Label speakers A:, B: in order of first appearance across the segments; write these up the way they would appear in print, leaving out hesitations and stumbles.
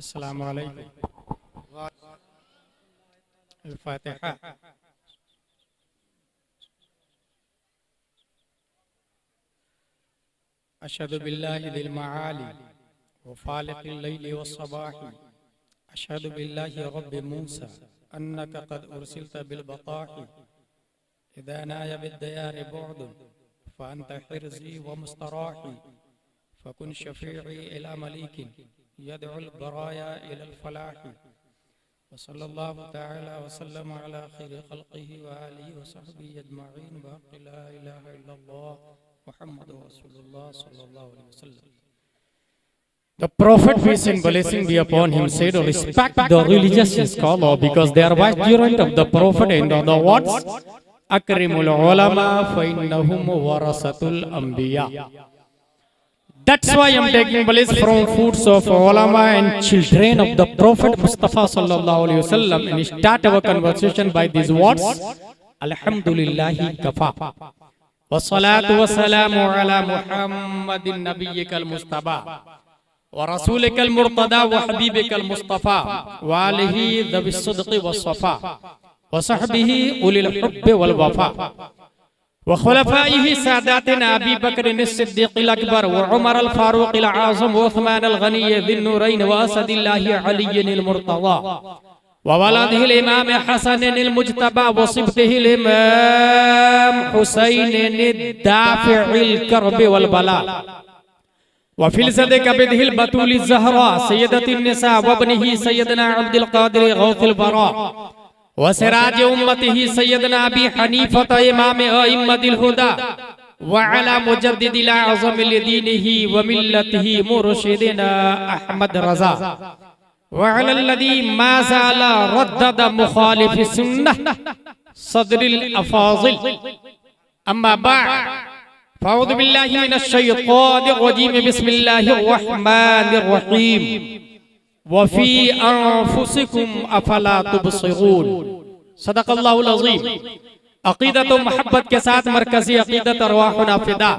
A: अस्सलामु अलैकुम। अल-फातिहा। अशहदु बिल्लाहि दिल मआली व फालिक़िल लैली वस्सबाही। अशहदु बिल्लाहि रब्बि मूसा अन्नका क़द उरसिलता बिल बक़ाही। इज़ा नाया बिद्दयारि बुअदुन फ़अन्ता हिर्ज़ी व मुस्तराही। फ़कुन शफ़ीई इला मलीकिन यदउल बराया इलल फ़लाही। वसल्लल्लाहु तआला वसल्लम अला खैरि ख़ल्क़िही व आलिही व सहबिही अजमईन। बाक़ी ला इलाहा इल्लल्लाह मुहम्मदुर रसूलुल्लाह सल्लल्लाहु अलैहि वसल्लम। The Prophet, peace and blessing be upon him, said, respect the religious scholar because they are vicegerent of the Prophet, and the words Akrimul ulama fa innahum warasatul anbiya. That's why I am taking place from foods of ulama and children of the Prophet Mustafa sallallahu alaihi wasallam, and start our conversation by these words: Alhamdulillahi kafa. Wassalatu wassalamu ala Muhammadin nabiyyikal mustafa wa rasulikal murtada wa habibikal mustafa wa alihi dhawis sidqi was safa wa sahbihi ulil hubbi wal wafa wa khulafaihi sadatina Abi Bakr as-Siddiq al-Akbar wa Umar al-Faruq al-Azam wa Uthman al-Ghani dhin nurayn wa asadillahi Ali al-Murtada wa waladihi al-Imam Hasan al-Mujtaba wa sibtihi al-Imam Husayn al-Dafi' al-Karb wal bala wa filzad kabidhi al-Batul az-Zahra sayyidati an-nisa wa ibnihi sayyidina Abdul Qadir Ghawth al-Bara wa siraj ummatihi sayyidina Abi Hanifa imam a'immatil huda wa ala mujaddidil a'zam li dinihi wa millatihi murshidina Ahmad Raza wa ala alladhi ma zala raddada mukhalif sunnah sadril afazil. Amma ba'd, fa'udhu billahi minash shaytanir rajim. Bismillahir rahmanir rahim. वफ़ी अनफुसिकुम अफला तुबसिरून। सदक़ल्लाहुल अज़ीम। अक़ीदत व मोहब्बत के साथ मरकज़ी अक़ीदत अरवाहुना फ़िदा,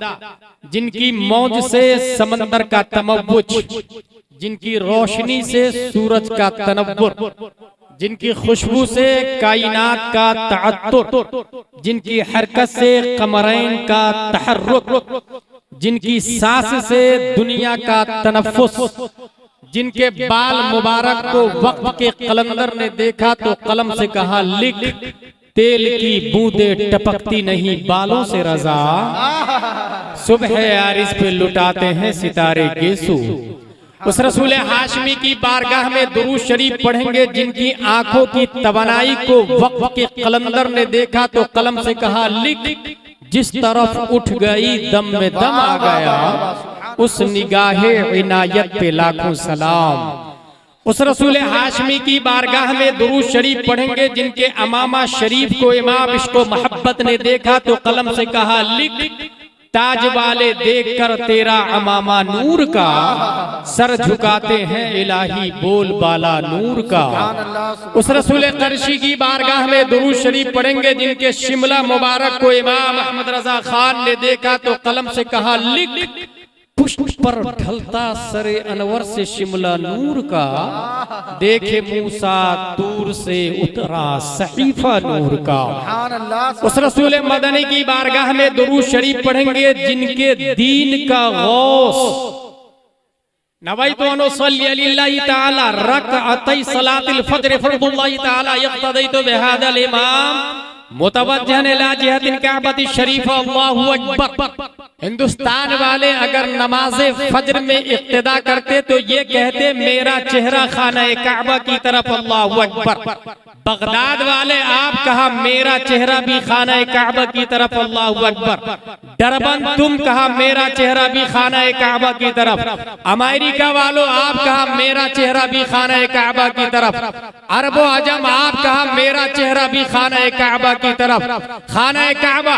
A: जिनकी मौज से समंदर का तमव्वुज, जिनकी रोशनी से सूरज का तनव्वुर, जिनकी खुशबू से कायनात का तअत्तुर, जिनकी हरकत से कमरैन का तहर्रुक, जिनकी सांस से दुनिया का तनफ़्फ़ुस, जिनके बाल मुबारक को वक्त के कलंदर ने देखा तो कलम से कहा लिख, तेल की बूंदें टपकती नहीं बालों से रजा, सुबह आरिस पे लुटाते हैं सितारे गेसू। उस रसूल हाशमी की बारगाह में दुरूद शरीफ पढ़ेंगे, जिनकी आंखों की तवानाई को वक्त के कलंदर ने देखा तो कलम से कहा लिख, जिस तरफ उठ गई दम में दम आ गया, उस निगाहे इनायत पे लाखों सलाम। उस रसूल हाशमी की बारगाह में दुरूद शरीफ पढ़ेंगे, जिनके अमामा शरीफ को इमाम इश्क़ मोहब्बत ने देखा तो कलम से कहा लिख, ताज वाले देखकर तेरा अमामा नूर का, सर झुकाते हैं इलाही बोल बाला नूर का। उस रसूल करशी की बारगाह में दुरूद शरीफ पढ़ेंगे, जिनके शिमला मुबारक को इमाम अहमद रजा खान ने देखा तो कलम से कहा लिख, पुष्प पर ढलता सरे अनवर से शिमला नूर का, देखे मूसा दूर से उतरा सहीफा नूर का। उस रसूल मदनी की बारगाह में दुरूद शरीफ पढ़ेंगे, जिनके दीन का गौस नवाइतु अन सल्ली लिल्लाहि तआला रकअतै सलातिल फज्र फर्दुल्लाहि तआला यक्तदैतु बिहादल इमाम मुतवज्जहन इला जिहतिल काबति शरीफ अल्लाहु अकबर। हिंदुस्तान वाले अगर नमाज़े फज्र में इक्तिदा करते तो ये कहते मेरा चेहरा खाना काबा की तरफ अल्लाहु अकबर। बगदाद वाले आप कहा मेरा चेहरा भी खाना काबा की तरफ अल्लाहु अकबर। डरबन तुम कहा मेरा चेहरा भी खाना काबा की तरफ। अमेरिका वालों आप कहा मेरा चेहरा भी खाना काबा की तरफ। अरबो अजम आप कहा मेरा चेहरा भी खाना काबा की तरफ। खाना काबा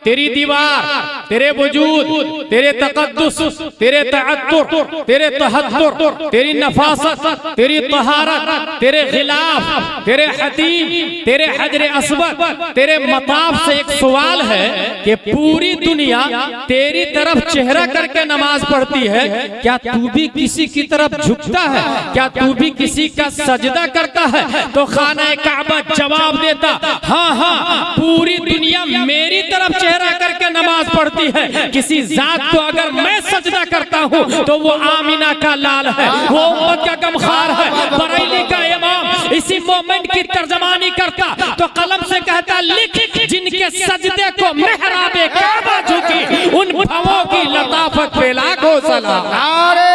A: तेरी दीवार, तेरे वजूद वजूद, तेरे तक़द्दुस, तेरे तअत्तुर, तेरे तहत्तुर, तेरी नफासत, तेरी तहारत, तेरे खिलाफ, तेरे हतीम, तेरे हजर अस्वद, तेरे मताफ से एक सवाल है कि पूरी दुनिया तेरी तरफ चेहरा करके नमाज पढ़ती है, क्या तू भी किसी की तरफ झुकता है? क्या तू भी किसी का सजदा करता है? तो खाना काबा जवाब देता, हाँ हाँ, पूरी दुनिया मेरी तरफ चेहरा करके नमाज पढ़ती है। किसी जात को अगर मैं सजदा करता हूँ तो वो आमिना का लाल है, वो उम्मत का गमखार है, बरेली का इमाम इसी मोमेंट की तर्जमानी करता तो कलम से कहता, लिख जिनके सजदे को मेहराबे काबा झुकी, उन भवों की लताफत पे लाखों सलाम।
B: नारे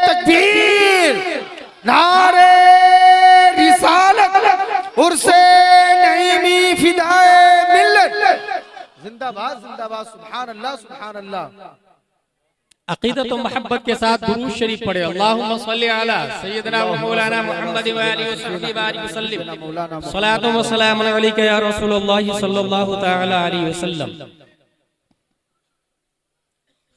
B: तकबीर, नारे रिसालत, उर्से नईमी फिदाए मिल्लत, जिंदाबाद जिंदाबाद, सुभान अल्लाह सुभान अल्लाह।
A: अकीदत व मोहब्बत के साथ दुरूद शरीफ पढ़े। अल्लाहुम्मा सल्ली अला सय्यिदना व मौलाना मुहम्मद व आलिहि व सहबिहि बारिक वसल्लिम। सलातु व सलाम अलैका या रसूलल्लाह सल्लल्लाहु तआला अलैहि वसल्लम।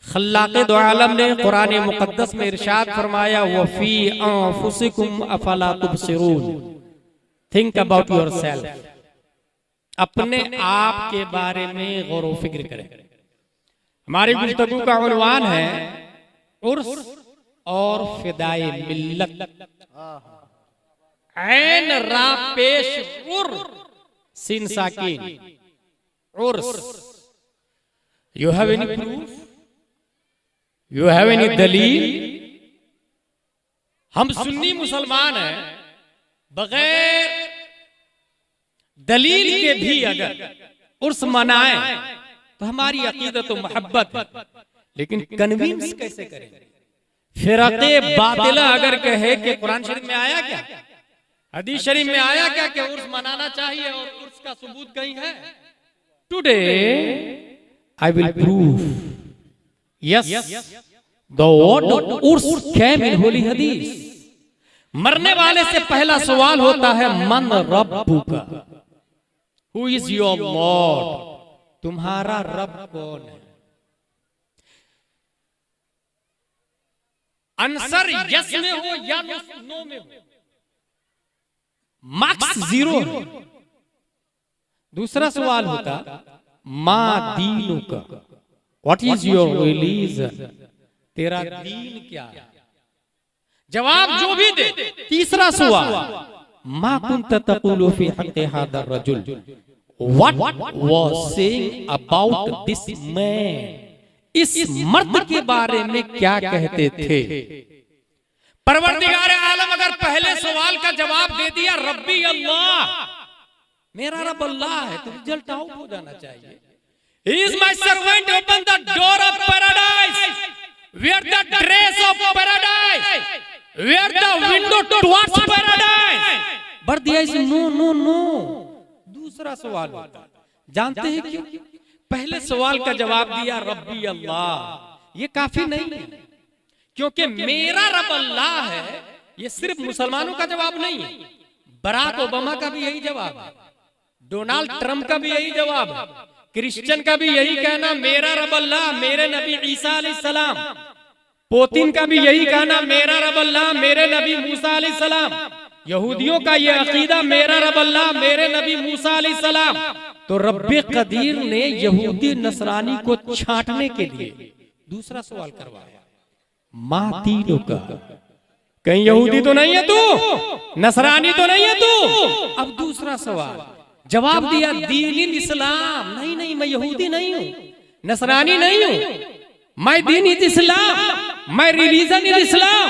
A: खल्लाक़े दो आलम ने कुरान मुक़द्दस में इरशाद फरमाया, व फी अनफुसिकुम अफला तुबसिरून, थिंक अबाउट योरसेल्फ, अपने आप के बारे में गौर व फिक्र करें। हमारी गुफ्तगू का उन्वान है उर्स और फिदाए मिल्लत। ऐन रा पेश उर सिन साकिन, उर्स। You have any proof? You have any दलील? हम सुन्नी मुसलमान हैं, बगैर दलील के भी अगर उर्स मनाएं तो हमारी अकीदत और मोहब्बत, लेकिन कन्विंस कैसे करें? फिरक़े बातिला अगर कहे कि कुरान शरीफ में आया क्या, हदीस शरीफ में आया क्या कि उर्स मनाना चाहिए और उर्स का सबूत कहीं है? Today I will prove yes the word Urs came in holy Hadith. मरने वाले से पहला सवाल होता है, मन रब्बुका, हु इज योर लॉर्ड, तुम्हारा रब कौन है? आंसर यस में हो या नो में हो, मार्क्स 0 है। दूसरा सवाल होता, मा दीनु का, व्हाट इज योर रिलीजन, तेरा दीन क्या है? जवाब जो भी दे। तीसरा सवाल, मा कुंत तक़ूलु फी हक़्क़ि हाज़ा रजुल, What was saying about this man? इस मर्द के बारे में क्या कहते थे? परवरदिगार आलम अगर पहले सवाल का जवाब दे दिया, रब्बी अल्लाह, मेरा रब अल्लाह है, तो रिजल्ट आउट हो जाना चाहिए। He is my servant, open the door of paradise, wear the dress of paradise, wear the window towards paradise, but there is no। दूसरा सवाल होता, जानते हैं क्यों? पहले सवाल का जवाब दिया रब्बी अल्लाह, ये काफी नहीं है, क्योंकि मेरा रब अल्लाह है ये सिर्फ मुसलमानों का जवाब नहीं है। बराक ओबामा का भी यही जवाब है, डोनाल्ड ट्रंप का भी यही जवाब है, क्रिश्चियन का भी यही कहना मेरा रब अल्लाह, मेरे नबी ईसा अलैहिस्सलाम, पुतिन का भी यही कहना मेरा रब अल्लाह, मेरे नबी मूसा अलैहिस्सलाम, यहूदियों का ये अकीदा मेरा रब अल्लाह, मेरे नबी मूसा अलैहिस्सलाम। तो रब्बे कदीर ने यहूदी नसरानी को छांटने के लिए दूसरा सवाल करवाया, मातीनो का, कहीं यहूदी तो नहीं है तू, नसरानी तो नहीं है तू? अब दूसरा सवाल जवाब दिया, दीन इस्लाम, नहीं मैं यहूदी नहीं हूँ, नसरानी नहीं हूँ, मैं दीन इस्लाम, मैं रिलीजन इस्लाम,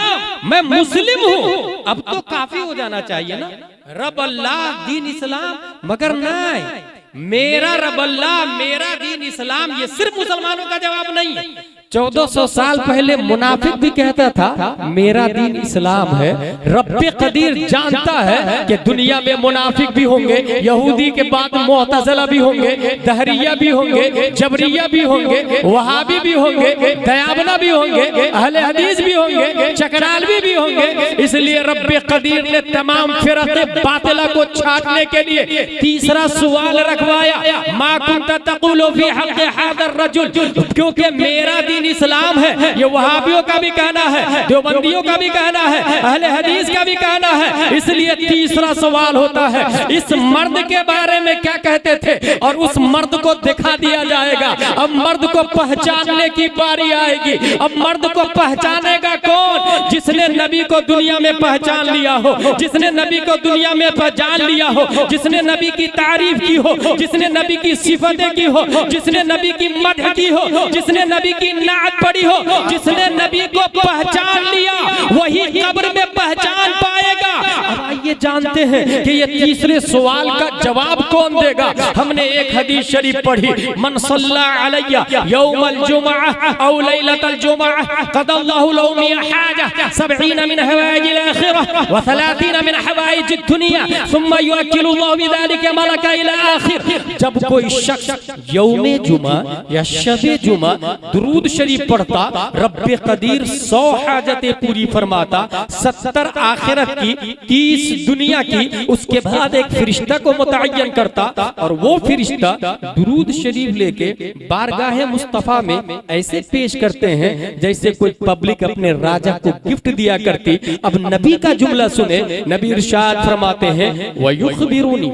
A: मैं मुस्लिम हूँ। अब तो काफी हो जाना चाहिए ना, रब अल्लाह दीन इस्लाम, मगर नहीं, मेरा रब अल्लाह, मेरा दीन इस्लाम, ये सिर्फ मुसलमानों का जवाब नहीं है।
C: 1400 साल पहले मुनाफिक भी कहता था मेरा दीन इस्लाम है। रब्बे कदीर जानता है कि दुनिया में मुनाफिक भी होंगे, यहूदी के बाद मुअतज़िला भी होंगे, दहरिया भी होंगे, जबरिया भी होंगे, वहाबी भी होंगे, दयाबना भी होंगे, अहले हदीस भी होंगे, चकरालवी भी होंगे। इसलिए रब्बे कदीर ने तमाम फिरक़े बातिला को छाटने के लिए तीसरा सवाल रखवाया, मा कुंता तक़ूलु फी हक़्क़ि हाज़ा रजुल, क्योंकि मेरा दीन इस्लाम है। ये वहाबियों का भी कहना है, देवबंदियों का भी कहना है, अहले हदीस का भी कहना है। इसलिए तीसरा सवाल होता है, इस मर्द के बारे में क्या कहते थे और उस मर्द को दिखा दिया जाएगा। अब मर्द को पहचानने की बारी आएगी। अब मर्द को पहचानेगा कौन? जिसने नबी को दुनिया में पहचान लिया हो, जिसने नबी को दुनिया में पहचान लिया हो, जिसने नबी की तारीफ की हो, जिसने नबी की सिफतें की हो, जिसने नबी की मदह की हो, जिसने नबी की नात पढ़ी हो, जिसने नबी को पहचान लिया वही कब्र में पहचान पाएगा। अब आइए जानते हैं कि ये तीसरे सवाल का जवाब कौन देगा। हमने एक हदीस शरीफ पढ़ी, मन सल्ला अलैया यौमल जुमअह औ लैलतल जुमअह क़दल्लाहु लहु मिन हाजा 70 मिन हवाइजिल आखिरह व 30 मिन हवाइजिद दुनिया सुम्मा युअक्किलुल्लाहु बिज़ालिका मलका इला आखिर। जब कोई शख्स यौमे जुमा या शबे जुमा दुरूद शरीफ पढ़ता, रब्बे कदीर 100 हाजतें पूरी फरमाता, 70 आखिरत की, 30 दुनिया की। उसके बाद एक फरिश्ता को मुतअय्यन करता और वो फरिश्ता दुरूद शरीफ लेके बारगाह मुस्तफा में ऐसे पेश करते हैं जैसे कोई पब्लिक अपने राजा को गिफ्ट दिया करती। अब नबी का जुमला सुने, नबी इरशाद फरमाते हैं, व युखबिरुनी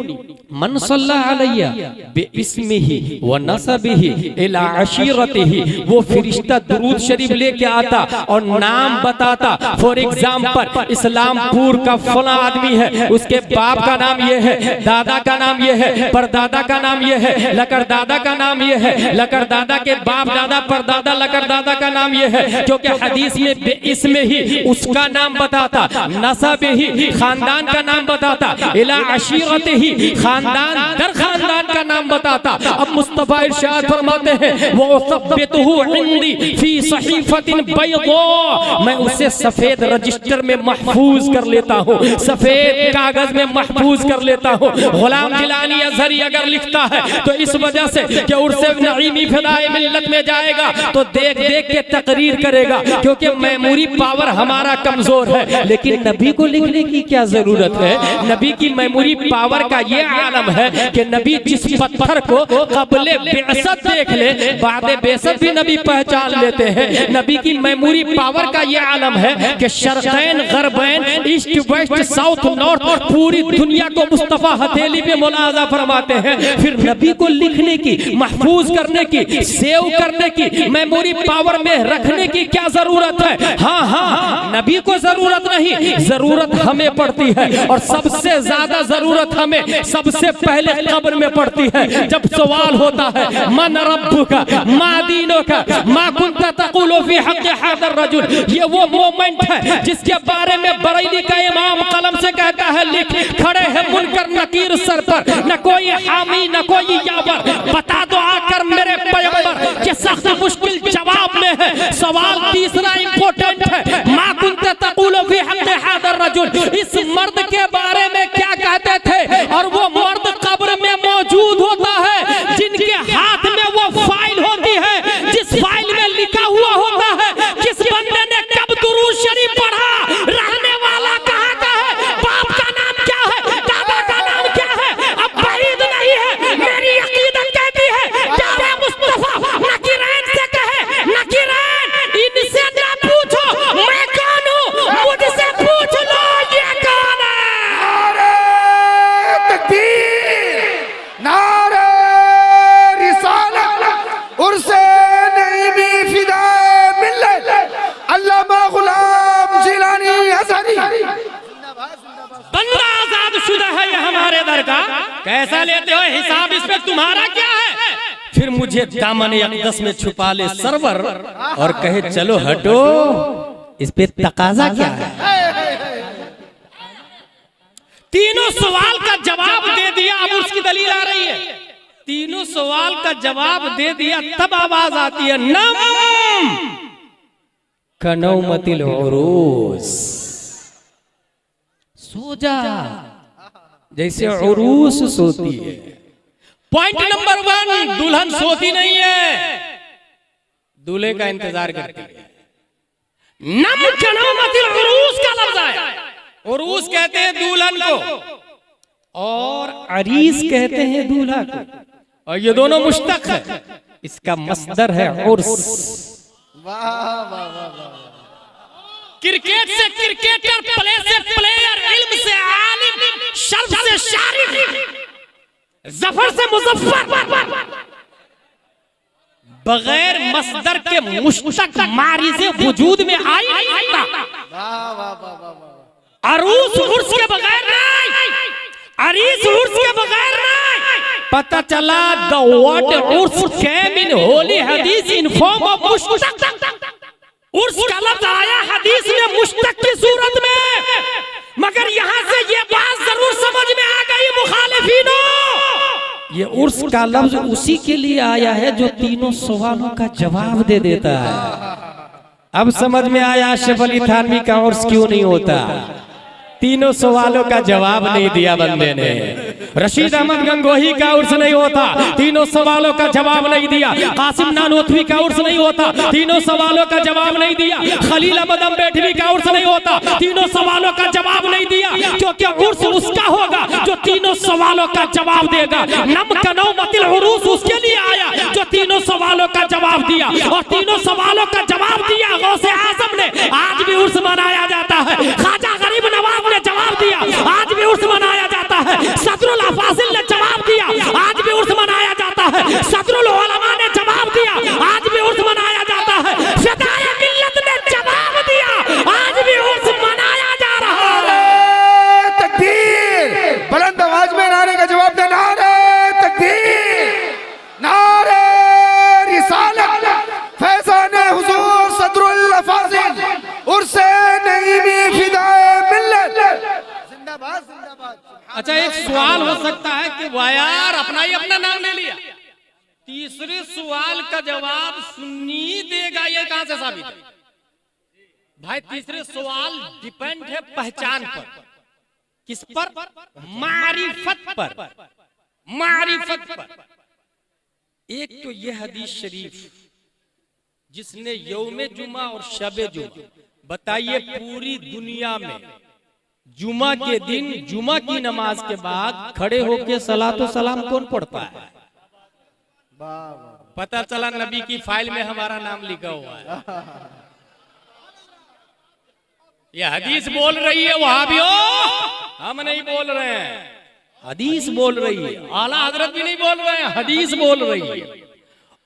C: मन सल्ला अलैया बिइस्मिही व नसबिही इला अशीरतिही। वो फरिश्ता दुरूद शरीफ लेके आता और नाम बताता। फॉर एग्जाम्पल, इस्लामपुर का फला आदमी है, उसके बाप का नाम ये है, दादा का नाम ये है, परदादा का नाम ये है, लकर दादा का नाम ये है, लकर दादा के बाप दादा परदादा लकर दादा का नाम ये है। क्योंकि हदीस में इसमें ही उसका नाम बताता, नसब ही खानदान का नाम बताता, इला अशीरत ही खानदान दर खानदान का नाम बताता। अब मुस्तफा इरशाद फरमाते हैं, वो सब्बितहु इंदी फी सहीफतिन बैदा, मैं उसे सफेद रजिस्टर में महफूज कर लेता हूँ, सफेद कागज में महफूज कर लेता हूँ। गुलाम जिलानी अज़हरी अगर लिखता है तो इस वजह से कि उर्से नईमी फिदाए मिल्लत में जाएगा तो देख देख के तकरीर करेगा, क्योंकि मेमोरी पावर हमारा कमजोर है। लेकिन नबी को लिखने की क्या जरूरत है? नबी की मेमोरी पावर का ये आलम है कि नबी जिस पत्थर को क़ब्ले बेअसत देख ले, बादे बेअसत भी नबी पहचान लेते हैं। नबी की मेमोरी पावर का ये आलम है कि शर्क़ैन ग़रबैन, ईस्ट वेस्ट साउथ नॉर्थ पूरी दुनिया को मुस्तफा हथेली पे मुलाज़ा फरमाते हैं। फिर नबी को लिखने की, महफूज करने की, सेव करने की, मेमोरी पावर में रखने की क्या जरूरत है? हाँ हाँ, नबी को जरूरत नहीं, जरूरत हमें पड़ती है। और सबसे ज्यादा जरूरत हमें सबसे पहले कब्र में पड़ती है। जब सवाल होता है मन रब्बुका मा दीनुका मा कुंता तक़ूलु फी हक़्क़ि हाज़ा रजुल, ये वो मोमेंट है जिसके बारे में बरेली का इमाम कलम से कहता है, लिख खड़े हैं मुनकर नकीर सर पर, न कोई हामी न कोई यावर, बता दो आकर मेरे पैगंबर कि सख्त मुश्किल जवाब में है। सवाल तीसरा इंपॉर्टेंट है, मा कुंता तक़ूलु फी हक़्क़ि हाज़ा रजुल, इस मर्द के बारे में क्या कहते थे? और वो मर्द कब्र में मौजूद होता है जिनके हाथ में वो फाइल होती है, जिस फाइल में लिखा हुआ होता है किस बंदे ने कब दुरूद शरीफ पढ़ा, रहने वाला कहाँ का है, बाप का नाम क्या है, दादा का नाम क्या है। अब बईद नहीं है, मेरी अकीदत कहती है जाने मुस्तफा नकीरैन से कहे, नकीरैन इनसे ना पूछो मैं कौन हूँ, मुझसे पूछ लो ये कौन है।
B: नारे तकबीर, नारे रिसालत, उर्से नईमी फिदाए मिल्लत, अल्लामा गुलाम जिलानी अज़हरी।
C: बंदा आजाद शुदा है ये हमारे दर का, कैसा लेते हो हिसाब, इस पे तुम्हारा क्या है? फिर मुझे दामन अक़दस में छुपा ले सरवर और कहे चलो हटो, इस पे तकाजा क्या है? तीनों सवाल का जवाब दे दिया, अब उसकी दलील आ रही है। तीनों सवाल का जवाब दे दिया, तब आवाज आती है नम कनौमतिल उरूस, सो जा जैसे उरूस सोती है। पॉइंट नंबर 1, दुल्हन सोती नहीं है, दूल्हे का इंतजार करती है। नम कनौमतिल उरूस का लफ्ज है। उरूस कहते हैं दुल्हन को और अरीस कहते हैं दूल्हा को, और ये दोनों मुश्तक है। इसका मस्दर है उर्स।
B: वाह वाह वाह वाह।
C: क्रिकेट से क्रिकेटर, प्ले से प्लेयर, इल्म से आलिम, शर्फ से शारिफ, जफर से मुजफ्फर। बगैर मस्दर के मुश्तक मारिज़े वजूद में आई नहीं सकता।
B: वाह वाह वाह वाह।
C: अरूस उर्स के बगैर नहीं, अरीस उर्स के बगैर नहीं। पता चला the word Urs came in holy हदीस इन फॉर्म ऑफ मुश्तक। उर्स का लफ्ज आया हदीस में मुश्तक की सूरत में, मगर यहाँ से ये बात जरूर समझ में आ गई मुखालिफिनों, ये उर्स का लफ्ज उसी के लिए आया है जो तीनों सवालों का जवाब दे देता है। अब समझ में आया आसिफ अली थानवी का उर्स क्यों नहीं होता। तीनों सवालों का जवाब नहीं दिया बंदे ने। रशीद अहमद गंगोही का उर्स नहीं होता, तीनों सवालों का जवाब नहीं दिया। कासिम नानोतवी का उर्स नहीं होता, तीनों सवालों का जवाब नहीं दिया। खलील अहमद अम्बेडवी का उर्स नहीं होता, तीनों सवालों का जवाब नहीं दिया। क्योंकि उर्स उसका होगा जो तीनों सवालों का जवाब देगा। नम कनौमतिल उरूस उसके लिए आया जो तीनों सवालों का जवाब दिया, और तीनों सवालों का जवाब दिया गौसे आजम ने। आज भी उर्स मनाया जाता है। ख्वाजा गरीब नवाज ने जवाब दिया, आज भी उर्स मनाया जाता है। सदरुल अफाजिल ने जवाब दिया, आज भी उर्स मनाया जाता है। सदरुल उलमा ने जवाब दिया, आज भी उर्स मनाया जाता है। फिदाए मिल्लत ने जवाब दिया, आज भी उर्स मनाया जा रहा है।
B: तकबीर, बुलंद आवाज में नारे का जवाब दे। नारे तकबीर, नारे रिसालत, फैज़ान हुजूर सदरुल अफाजिल, उर्से नईमी फिदाए मिल्लत। जिंदाबाद जिंदाबाद।
C: अच्छा, एक सवाल हो सकता है कि वाह यार अपना ही अपना नाम ले लिया। तीसरे सवाल का जवाब सुन्नी देगा, ये कहां से साबित है? भाई तीसरे सवाल डिपेंड है पहचान पर। किस पर? मारिफत पर। मारिफत पर। एक तो यह हदीस शरीफ जिसने यौमे जुमा और शबे जुमा, बताइए पूरी दुनिया में जुमा के दिन जुमा की नमाज के बाद खड़े होके सलातो सलाम कौन पढ़ता है? पता चला नबी की फाइल में हमारा नाम लिखा हुआ है। ये हदीस बोल रही है वहाबियों, हम नहीं बोल रहे हैं। हदीस बोल रही है, आला हजरत भी नहीं बोल रहे हैं, हदीस बोल रही है।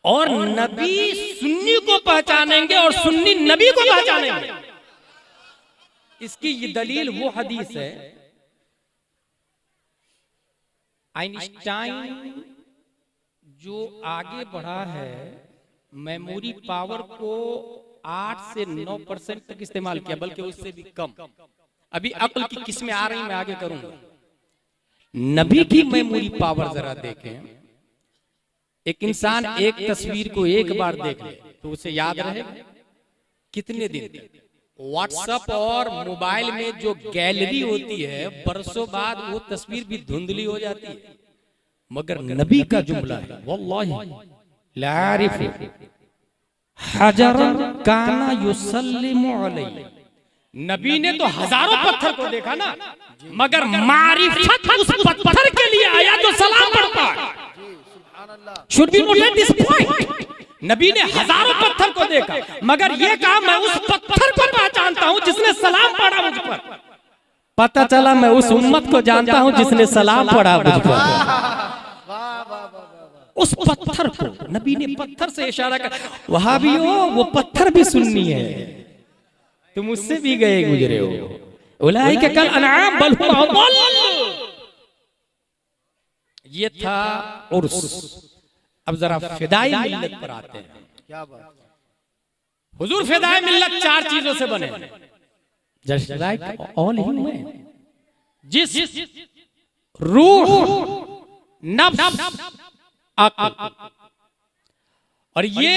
C: और नबी सुन्नी को पहचानेंगे और सुन्नी नबी को पहचानेंगे। इसकी ये दलील वो हदीस है, आइंस्टाइन जो आगे बढ़ा है मेमोरी पावर को 8 से 9% तक इस्तेमाल किया, बल्कि उससे भी कम। अभी अक्ल की किस्में आ रही, मैं आगे करूंगा। नबी की मेमोरी पावर जरा देखें। एक इंसान एक तस्वीर को एक बार देख ले तो उसे याद रहेगा कितने दिन? व्हाट्सएप और मोबाइल में जो गैलरी होती है बरसों बाद वो तस्वीर भी धुंधली हो जाती है। मगर नबी का जुमला है, वल्लाहि ला आरिफु हजरन काना युसल्लिमु अलैहि। नबी ने तो हजारों पत्थर को देखा ना, मगर मारिफत उस पत्थर के लिए आया जो सलाम पढ़ता है। Should we note this point? नबी ने हजारों पत्थर को देखा, मगर ये कहा मैं उस पत्थर को पहचानता हूं जिसने सलाम पढ़ा मुझ पर। पता चला मैं उस उम्मत को जानता हूं जिसने सलाम पढ़ा मुझ पर। उस पत्थर को नबी ने पत्थर से इशारा कर। वहाबियों वो पत्थर भी सुन्नी है, तुम उससे भी गए गुजरे हो। उलाइका कल अनआम बल हुम अदल। ये था उर्स। अब जरा फिदाई मिल्लत पर आते हैं।
B: क्या बात?
C: हुजूर फिदाई मिल्लत 4 चीजों से बने। जस्ट लाइक ऑल ह्यूमन, जिस रूह, नफ्स, अक्ल। और ये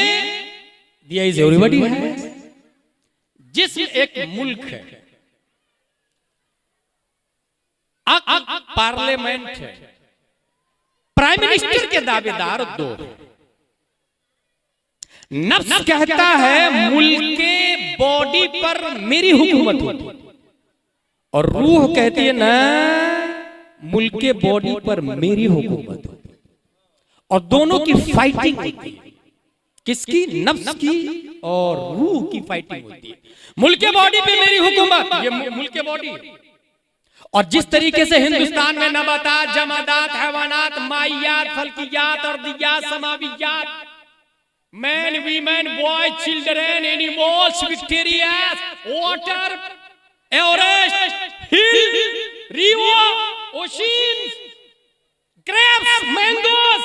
C: दिया इज एवरीबॉडी है। जिस्म एक मुल्क है, पार्लियामेंट है, प्राइम मिनिस्टर के दावेदार दो। नफ्स कहता है मुल्क के बॉडी पर मेरी हुकूमत होती, और रूह कहती है ना मुल्क के बॉडी पर मेरी हुकूमत होती, और दोनों की फाइटिंग होती है। किसकी? नफ्स की और रूह की फाइटिंग होती है। मुल्क के बॉडी पे मेरी हुकूमत, ये मुल्क के बॉडी। और जिस तरीके से हिंदुस्तान में नबातात, जमादात, हैवानात, माइयात, फल्कियात, अर्दियात, समावियात, man, women, boy, children, animals, bacterias, water, Everest, hill, river, oceans, crabs, mangoes,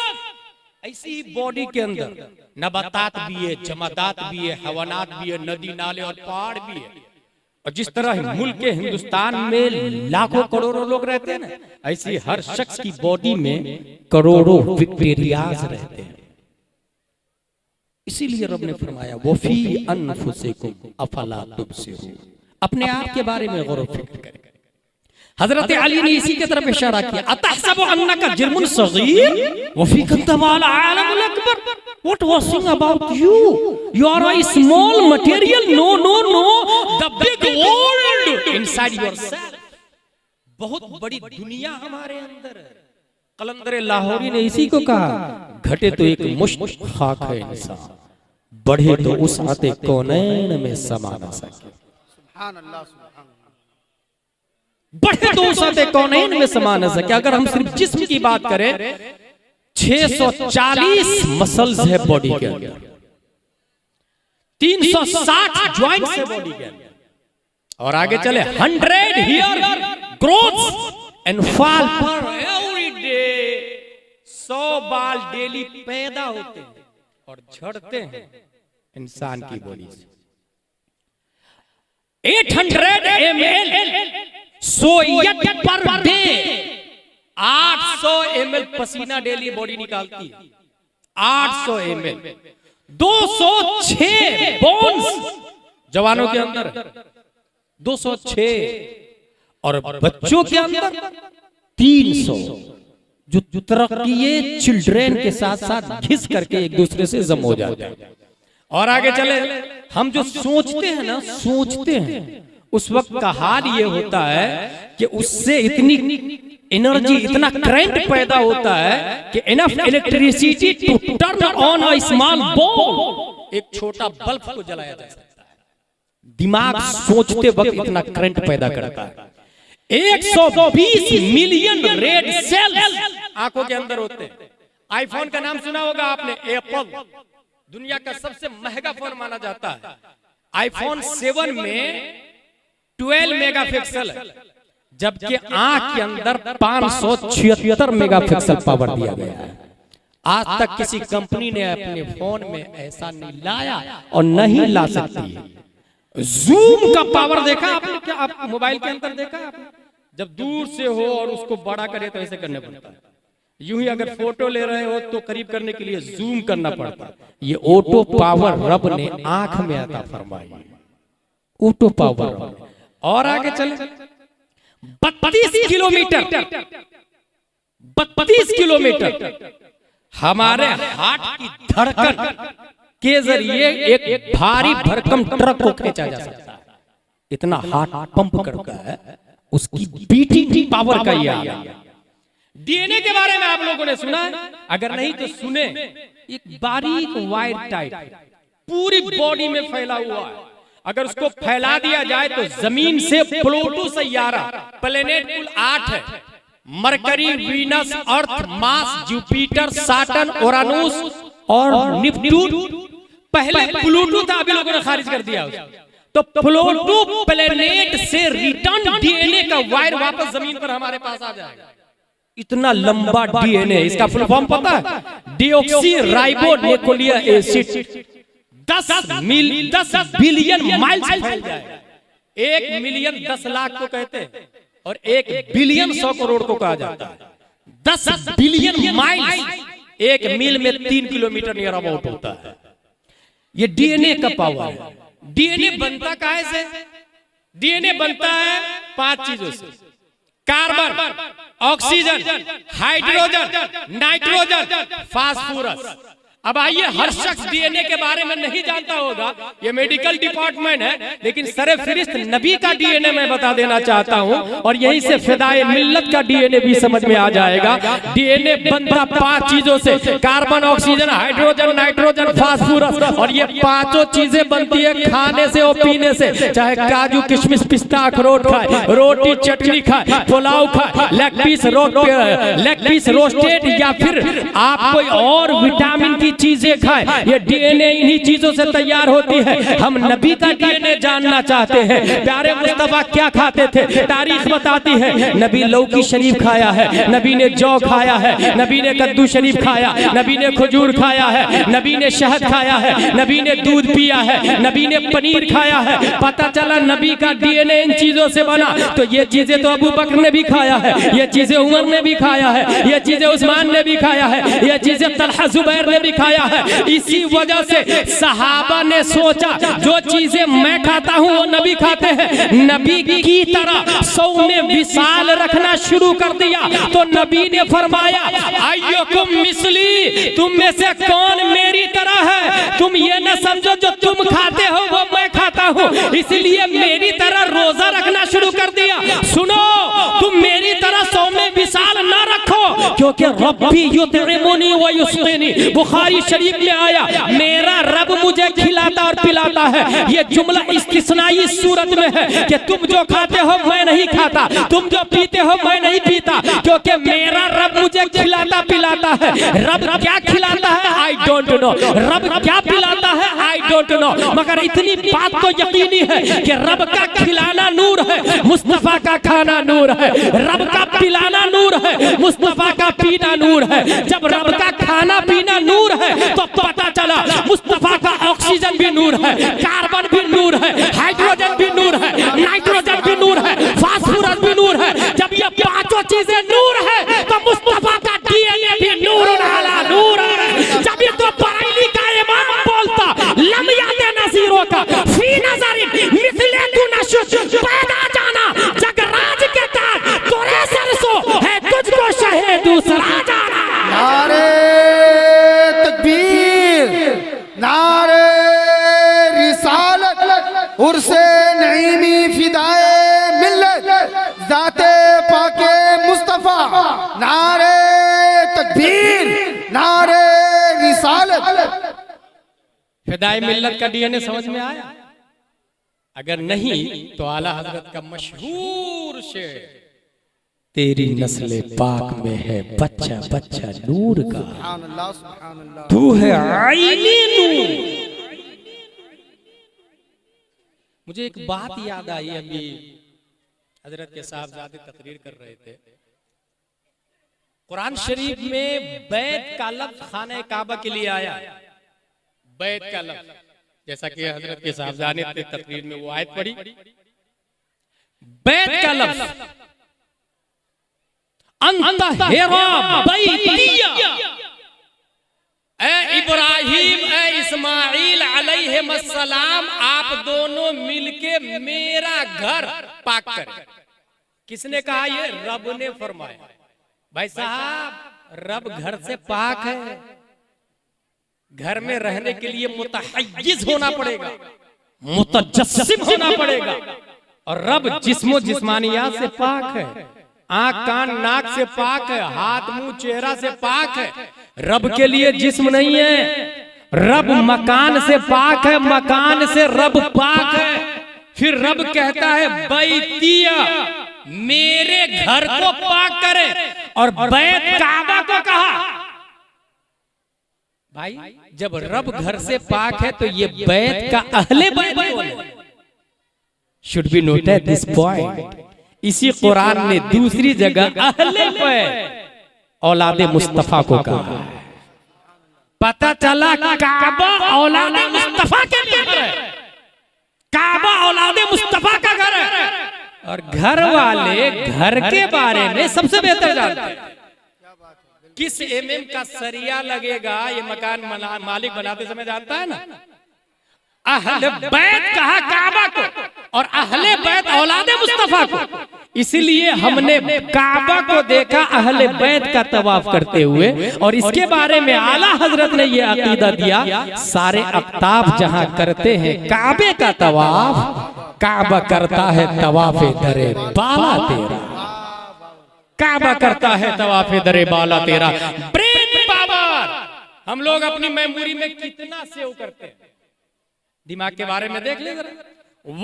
C: ऐसी बॉडी के अंदर नबातात भी है, जमादात भी है, हैवानात भी है, नदी नाले और पहाड़ भी है। और जिस तरह मुल्क के हिंदुस्तान में लाखों करोड़ों लोग रहते हैं ना, ऐसी हर शख्स की बॉडी में करोड़ों बैक्टीरियाज रहते हैं। इसीलिए रब ने फरमाया वफी अनफुसिकुम अफला तुबसिरून, अपने आप के बारे में गौर व फिक्र करें। हजरत अली ने इसी की तरफ इशारा किया, अतहसबु अन्नका जुर्मुन सगीर वफीका तवाल आलमुल अकबर, what was sing about you, you are a small material, no no no, the big world inside yourself, बहुत बड़ी दुनिया हमारे अंदर है। कलंदर लाहौरी ने इसी को कहा, घटे तो एक मुश्त खाक है इंसान, बढ़े तो उस आते कौनैन में समा न सके।
B: सुभान अल्लाह, सुभान अल्लाह।
C: बढ़े तो उस आते कौनैन में समा न सके। अगर हम सिर्फ जिस्म की बात करें, 640 मसल्स है बॉडी के अंदर, 360 ज्वाइंट्स है बॉडी के अंदर, और आगे चले 100 हियर ग्रोथ एंड फॉल पर एवरी डे, 100 बाल डेली पैदा होते हैं और झड़ते हैं इंसान की बॉडी से। 800 ml Soyat per day, 800 ml पसीना डेली बॉडी निकालती है, 800 ml, 206 बोन्स जवानों के अंदर, 206, और बच्चों के अंदर 300, जो तरक्की चिल्ड्रेन के साथ साथ घिस करके एक दूसरे से जम हो जाते हैं। और आगे चले, हम जो सोचते हैं ना, सोचते हैं, उस वक्त का हाल ये होता है कि उससे इतनी एनर्जी, इतना करंट पैदा होता है कि enough electricity to turn on a small bulb, एक छोटा बल्ब को जलाया जा सकता है। दिमाग सोचते वक्त इतना करंट पैदा करता है। 120 मिलियन रेड सेल्स आंखों के अंदर होते हैं। आईफोन का नाम सुना होगा आपने, एप्पल दुनिया का सबसे महंगा फोन माना जाता है। आईफोन 7 में 12 मेगापिक्सल है, जबकि आंख के अंदर 576 मेगापिक्सल पावर दिया गया है। आज तक किसी कंपनी ने अपने फोन में ऐसा नहीं लाया और नहीं ला सकती है। जूम का पावर देखा आपने? क्या आप मोबाइल के अंदर देखा आपने? जब दूर से हो और उसको बड़ा करे तो ऐसे करने पड़ता है। यूं ही अगर फोटो ले रहे हो तो करीब करने के लिए जूम करना पड़ता है। ये ऑटो पावर रब ने आंख में अता फरमाई, ऑटो पावर। और आगे चले, 32 किलोमीटर, 32 किलोमीटर हमारे हार्ट की धड़कन के जरिए एक भारी भरकम ट्रक को खींचा जा सकता है। इतना हार्ट पंप करता है, उसकी बीटिंग पावर का ये। डीएनए के बारे में आप लोगों ने सुना है? अगर नहीं तो सुने, एक बारीक वायर टाइप पूरी बॉडी में फैला हुआ है। अगर उसको फैला दिया जाए तो जमीन से प्लूटो सैयारा, प्लेनेट कुल 8 है, मरकरी, वीनस, अर्थ, मार्स, जुपिटर, सैटर्न, उरानस और नेपच्यून। पहले प्लूटो था, अभी लोगों ने खारिज कर दिया उसको। तो प्लूटो प्लेनेट से रिटर्न डीएनए का वायर वापस जमीन पर हमारे पास आ जाएगा। इतना लंबा डीएनए, इसका फुल फॉर्म पता है? Deoxy ribo nucleic acid. 10 billion miles फैल जाएगा। 1 मिलियन 10 लाख को कहते हैं और 1 बिलियन 100 करोड़ को कहा जाता है। 10 बिलियन माइल्स, 1 मील में 3 किलोमीटर नियर अबाउट होता है। ये डीएनए का पावर है। डीएनए बनता काहे से? डीएनए बनता है 5 चीजों से, carbon, oxygen, hydrogen, nitrogen, phosphorus. अब आइए, हर शख्स डीएनए के बारे में नहीं जानता होगा, ये मेडिकल डिपार्टमेंट है, लेकिन सरे फिरिस्त नबी का डीएनए मैं बता देना चाहता हूं, और यहीं से फिदाए मिल्लत का डीएनए भी समझ में आ जाएगा। डीएनए बनता 5 चीजों से, carbon, oxygen, hydrogen, nitrogen, phosphorus, और ये 5 चीजें बनती है खाने से और पीने से। चाहे काजू, किशमिश, पिस्ता, अखरोट खाए, रोटी चटनी खाए, पुलाव खाए, लेग पीस रोस्टेड, या फिर आप कोई और विटामिन की चीजें खाएं, ये डीएनए इन्हीं चीजों से तैयार होती है। हम नबी का डीएनए जानना चाहते हैं। प्यारे मुस्तफा क्या खाते थे? तारीख बताती है, नबी लौकी शरीफ खाया है, नबी ने जौ खाया है, नबी ने कद्दू शरीफ खाया, नबी ने खजूर खाया है, नबी ने शहद खाया है, नबी ने दूध पिया है, नबी ने पनीर खाया है। पता चला नबी का डीएनए इन चीजों से बना। तो ये चीजें तो अबू बकर ने भी खाया है, ये चीजें उमर ने भी खाया है, ये चीजें उस्मान ने भी खाया है, ये चीजें तलहा जुबैर ने भी खाया है। इसी वजह से सहाबा ने सोचा, जो चीजें मैं खाता हूं वो नबी खाते हैं, नबी की तरह 100 में विशाल रखना शुरू कर दिया। तो नबी ने फरमाया, अय्युकुम मिस्ली, तुम में से कौन मेरी तरह है? तुम ये न समझो जो तुम खाते हो वो मैं खाता हूं, इसलिए मेरी तरह रोजा रखना शुरू कर दिया। सुनो, तुम मेरी तरह 100 में विशाल न रखो, क्योंकि रब्बी युतइमुनी व युस्क़ीनी, बुखारी शरीफ में आया, मेरा रब मुझे खिलाता और पिलाता है। ये जुमला इस्तिस्नाई सूरत में है कि तुम जो खाते हो मैं नहीं खाता, तुम जो पीते हो मैं नहीं पीता, क्योंकि मेरा रब मुझे खिलाता पिलाता है। रब क्या खिलाता है आई डोंट नो, रब क्या पिलाता है आई डोंट नो, मगर इतनी बात तो यकीनी है कि रब का खिलाना नूर है, मुस्तफा का खाना नूर है। रब का पिलाना नूर है, मुस्तफा का पीना नूर है। जब रब का खाना पीना नूर है तो पता चला मुस्तफा का ऑक्सीजन भी नूर है, कार्बन भी नूर है, हाइड्रोजन भी नूर है, नाइट्रोजन भी नूर है, फास्फोरस भी नूर है। जब ये 5 चीजें नूर है तो मुस्तफा का डीएनए भी नूर अला नूर है। जब ये तो बरेली का इमाम बोलता, लम याद नज़ीरों का फी नज़रिन मिथले तू नशुज, पैदा जाना जगराज के ताज, तोरे सरसो है तुझको शहे दूसरा जाना।
B: नारे तकबीर, नारे रिसालत, उर्से नईमी फिदाए मिल्लत, ज़ाते पाके मुस्तफा। नारे तकबीर, नारे रिसालत।
C: फिदाए मिल्लत का डीएनए समझ में आया? अगर नहीं तो आला हजरत का मशहूर शेर, तेरी नस्ल पाक में है बच्चा बच्चा नूर का, तू है आईने नूर। मुझे एक बात याद आई, अभी हजरत के साहबजादे तकरीर कर रहे थे। कुरान शरीफ में बैत का लफ्ज खाने काबा के लिए आया, बैत का लफ्ज, जैसा कि हजरत के साहबजादे ने तकरीर में वो आयत पढ़ी। बैत का लफ्ज अंत हेरा बैतिया, ए इब्राहिम ए इस्माइल अलैहिस्सलाम, आप दोनों मिलके मेरा घर पाक करें। किसने कहा? ये रब ने फरमाया। भाई साहब, रब घर से पाक है, घर में रहने के लिए मुतहय्यिज होना पड़ेगा, मुतजस्सिम होना पड़ेगा, और रब जिस्मो जिस्मानियात से पाक है, आंख कान नाक से पाक है, हाथ मुंह चेहरा से पाक है। रब के लिए जिस्म नहीं है, रब मकान से पाक है, मकान से रब पाक है। फिर रब कहता है बैतिया, मेरे घर को पाक करे, और बैत काबा को कहा। भाई जब रब घर से पाक है तो ये बैत का अहले बैत should be noted this point. इसी कुरान ने दूसरी जगह अहले बैत औलादे मुस्तफा को कहा। पता चला काबा औलादे मुस्तफा के घर है, काबा औलादे मुस्तफा का घर है, और घर वाले घर के बारे में सबसे बेहतर जानते हैं। किस एमएम का सरिया लगेगा ये मकान मालिक बनाते समय जानता है ना। अहले बैत कहा काबा को और अहले बैत औलादे मुस्तफा को, इसलिए हमने काबा को देखा अहले बैत का तवाफ करते हुए। और इसके बारे में आला हजरत ने यह अकीदा दिया, सारे अख्ताब जहां करते हैं काबे का तवाफ, काबा करता है तवाफे दरे बाला तेरा, काबा करता है तवाफे दरे बाला तेरा। ब्रेन पावर हम लोग अपनी मेमोरी में कितना सेव करते हैं, दिमाग के बारे में देख ले जरा।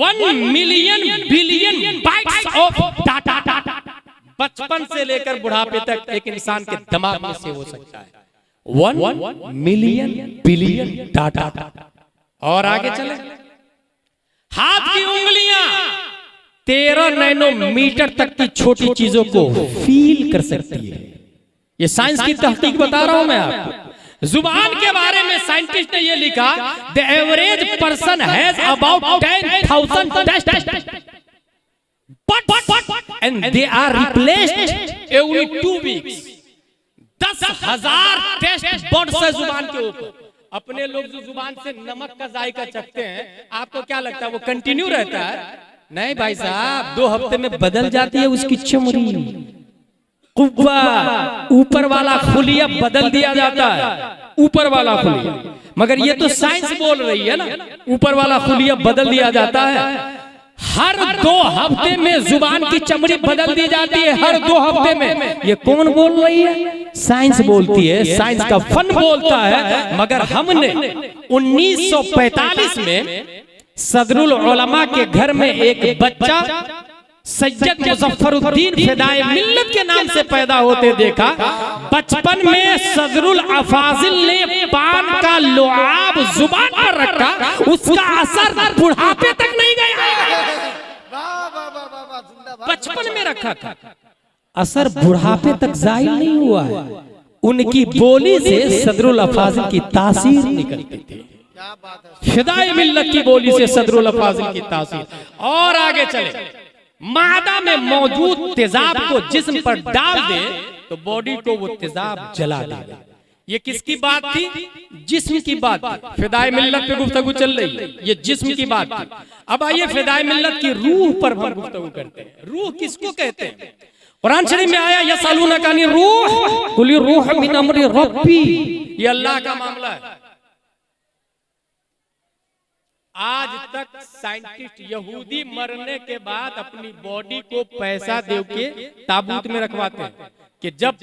C: 1 million billion bytes of data बचपन से लेकर बुढ़ापे तक एक इंसान के दिमाग में सेव हो सकता है। 1 मिलियन बिलियन डाटा। और आगे चले, हाथ की उंगलियां 13 नैनोमीटर तक की छोटी चीजों को फील कर सकती है। ये साइंस की तहकीक बता रहा हूं मैं आपको। जुबान के बारे में साइंटिस्ट ने ये लिखा, the average person has about 10,000 taste and they are replaced every 2 weeks. 10,000 taste buds है जुबान के ऊपर। अपने लोग जो जुबान से नमक का जायका चखते हैं, आपको क्या लगता है वो कंटिन्यू रहता है? नहीं भाई साहब, 2 हफ्ते में बदल जाती है उसकी चमड़ी, कुब्बा ऊपर वाला खुलिया बदल दिया जाता है, ऊपर वाला खुलिया। मगर ये तो साइंस बोल रही है ना, ऊपर वाला खुलिया बदल दिया जाता है। हर 2 हफ्ते में जुबान की चमड़ी बदल दी जाती है, हर 2 हफ्ते में। ये कौन बोल रही है? साइंस बोलती है, साइंस का फन बोलता है। मगर हमने 1945 में सदरुल उलमा के घर में एक बच्चा सैयद मुजफ्फरुद्दीन फिदाए मिल्लत के नाम से पैदा होते देखा। बचपन में सदरुल अफाजिल ने पान का लुआब जुबान पर रखा, उसका असर बुढ़ापे तक नहीं गया। बचपन में रखा था, असर बुढ़ापे तक जाहिर नहीं हुआ है। उनकी बोली से सदरुल अफाजिल की तासीर निकलती थी। फिदाए मिल्लत की बोली से सदरुल अफाजिल की तासीर। और आगे चले, मादा में मौजूद तेजाब को जिस्म पर डाल दे तो बॉडी को वो तेजाब जला देगा। ये किसकी बात थी? जिस्म की बात थी। फिदाए मिल्लत पे गुफ्तगू चल रही है, ये जिस्म की बात थी। अब आइए फिदाए मिल्लत की रूह पर हम गुफ्तगू करते हैं। रूह किसको कहते हैं? कुरान शरीफ में आया, यसअलूनका अनिर रूह कुल रूह मिन अम्रि रब्बी। ये अल्लाह का मामला है। आज तक साइंटिस्ट यहूदी मरने के बाद अपनी बॉडी को पैसा दे के ताबूत में रखवाते हैं कि जब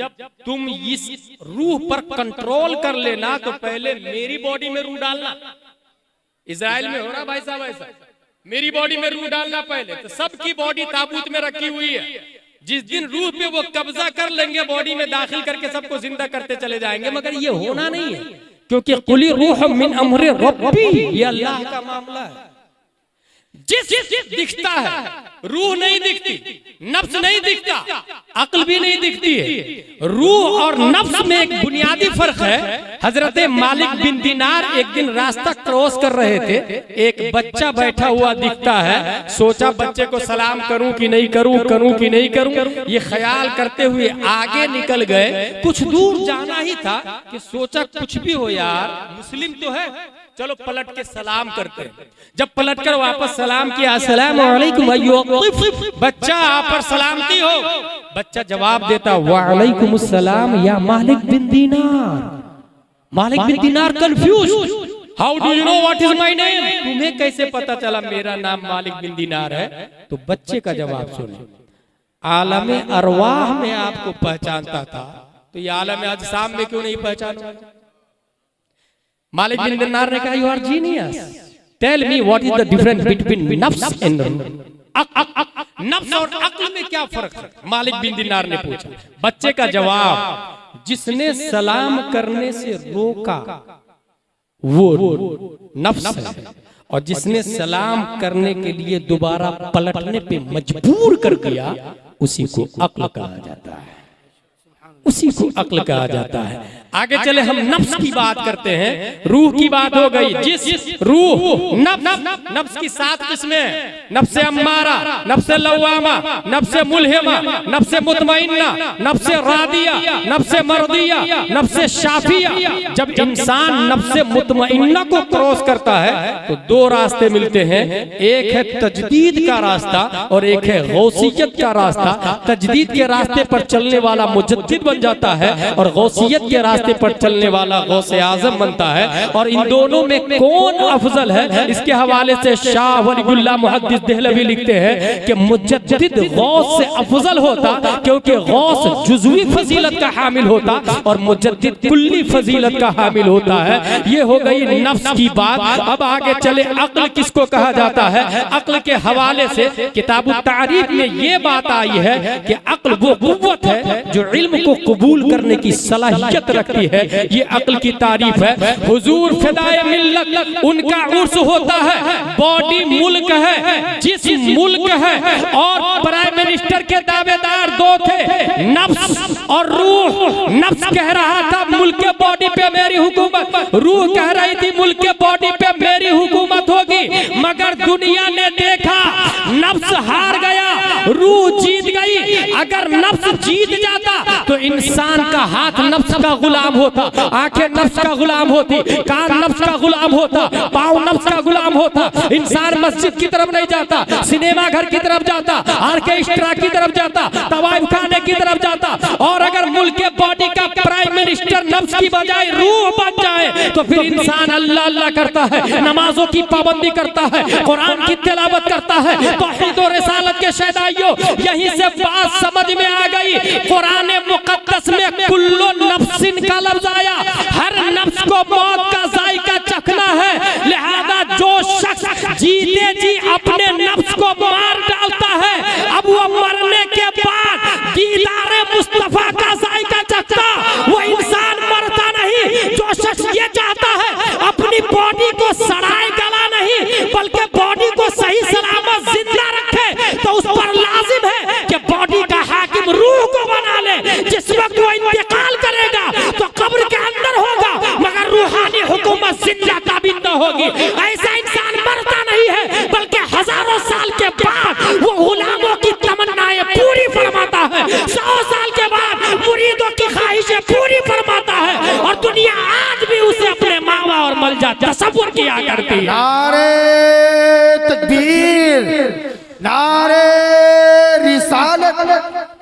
C: तुम इस रूह पर कंट्रोल कर लेना तो पहले मेरी बॉडी में रूह डालना। इजराइल में हो रहा भाई साहब ऐसा, मेरी बॉडी में रूह डालना पहले। तो सबकी बॉडी ताबूत में रखी हुई है। जिस दिन रूह पे वो कब्जा कर लेंगे, बॉडी में दाखिल करके सबको जिंदा करते चले जाएंगे। मगर ये होना नहीं है, क्योंकि कुली रूह मिन अम्रि रब्बी, ये अल्लाह का मामला है। जिस दिखता है, रूह नहीं दिखती, नफ्स नहीं दिखता, अक्ल भी नहीं दिखती है। रूह और नफ्स में एक बुनियादी फर्क है। हजरत मालिक बिन दिनार एक दिन रास्ता क्रॉस कर रहे थे, एक बच्चा बैठा हुआ दिखता है। सोचा बच्चे को सलाम करूं कि नहीं करूं, करूं कि नहीं करूं, ये ख्याल करते हुए आगे निकल गए। कुछ दूर जाना ही था कि सोचा कुछ भी हो यार, मुस्लिम तो है, चलो पलट के सलाम करते हैं। जब पलट कर वापस सलाम किया, अस्सलाम वालेकुम अय्युहा, बच्चा आप पर सलामती हो। बच्चा जवाब देता, वालेकुम अस्सलाम या मालिक bin Dinar. Malik bin Dinar confuse, how do you know what is my name? तुम्हें कैसे पता चला मेरा नाम मालिक बिन दीनार है? तो बच्चे का जवाब सुनो, आलम अरवाह में आपको पहचानता था, तो ये आलम अजसाम में क्यों नहीं पहचाना? मालिक बिन दिनार ने कहा, you are genius, tell me what is the difference between नफ्स एंड नफ्स और अक्ल में क्या फर्क है? मालिक बिन दिनार ने पूछा। बच्चे का जवाब, जिसने सलाम करने से रोका वो नफ्स है, और जिसने सलाम करने के लिए दोबारा पलटने पे मजबूर कर दिया उसी को अक्ल कहा जाता है, उसी को अक्ल कहा जाता है। आगे चले हम नफ्स की बात करते हैं, रूह की बात हो गई। जिस रूह नफ्स की 7 किस्में, नफ्स अम्मारा, नफ्स लव्वामा, नफ्स मुल्हिमा, नफ्स मुतमइन्ना, नफ्स रादिया, नफ्स मर्दिया, नफ्स शाफिया। जब इंसान नफ्स मुतमइन्ना को क्रॉस करता है तो 2 रास्ते मिलते हैं, एक है तजदीद का रास्ता और एक है गौसियत का रास्ता। तजदीद के रास्ते पर चलने वाला मुजद्दिद बन जाता है और गौसियत के रास्ते पर चलने वाला गौसे आजम बनता है। और इन दोनों में कौन अफजल है, इसके हवाले से शाह वलीउल्लाह मुहद्दिस देहलवी लिखते हैं कि मुजद्दिद गौस से अफजल होता, क्योंकि गौस जुज़वी फजीलत का हामिल होता और मुजद्दिद कुल्ली फजीलत का हामिल होता है। ये हो गई नफ्स की बात। अब आगे चले अक्ल किसको कहा जाता है। अक्ल के हवाले से किताब तारीफ में ये बात आई है कि अक्ल वो कुव्वत है जो इल्म को कबूल करने की सलाहियत रखती है। ये अक्ल की तारीफ है। हुजूर फिदाए मिल्लत उनका उर्स होता है, बॉडी मुल्क है, जिस्म मुल्क है। और प्राइम मिनिस्टर के दावेदार 2 थे, नफ्स और रूह। नफ्स कह रहा था मुल्क के बॉडी पे मेरी हुकूमत, रूह कह रही थी मुल्क के बॉडी पे मेरी हुकूमत होगी। मगर दुनिया ने देखा नफ्स हार गया, रूह जीत गई। अगर नफ्स जीत जाता तो इंसान का हाथ नफ्स का गुलाम होता, आंखें नफ्स का गुलाम होती, कान नफ्स का गुलाम होता, पाँव नफ्स का गुलाम होता। इंसान मस्जिद की तरफ नहीं जाता, सिनेमा घर की तरफ जाता, ऑर्केस्ट्रा की तरफ जाता, तवाइफ खाने की तरफ जाता। और अगर मुल्क के बॉडी का प्राइम मिनिस्टर नफ्स की बजाय रूह बन जाए तो फिर इंसान अल्लाह अल्लाह करता है, नमाजों की पाबंदी करता है, कुरान की तिलावत करता है। तौहीद और रिसालत के शहदाइयों, यहीं से बात समझ में आ गई। कुरान मुकद्दस में कुल्लु नफ्सिन का लफ्ज आया, हर नफ्स को मौत का जायका चखना है। लिहाजा जो शख्स जीते जी अपने नफ्स को मार डालता है, अब वो मरने के बाद दीदारे मुस्तफा का जायका चखता, वो इंसान मरता नहीं। जो शख्स ये चाहता है अपनी बॉडी को सड़ाए गला नहीं, बल्कि बॉडी को सही सलामत जिंदा रखे, तो उस पर लाजिम है कि बॉडी का हाकिम रूह को बना ले। जिस वक्त वो इंतकाल करेगा तो कब्र के अंदर होगा, मगर रूहानी हुकूमत जिंदा ताबित न होगी। ऐसा इंसान मरता नहीं है, बल्कि हजारों साल के बाद वो गुलामों की तमन्नाएं पूरी फरमाता है, 100 साल के बाद मुरीदों की ख्वाहिशें पूरी फरमाता है। और दुनिया आज भी उसे अपने मावा और मलजा तसव्वुर किया करती है।
B: नारे तकबीर, नारे रिसालत,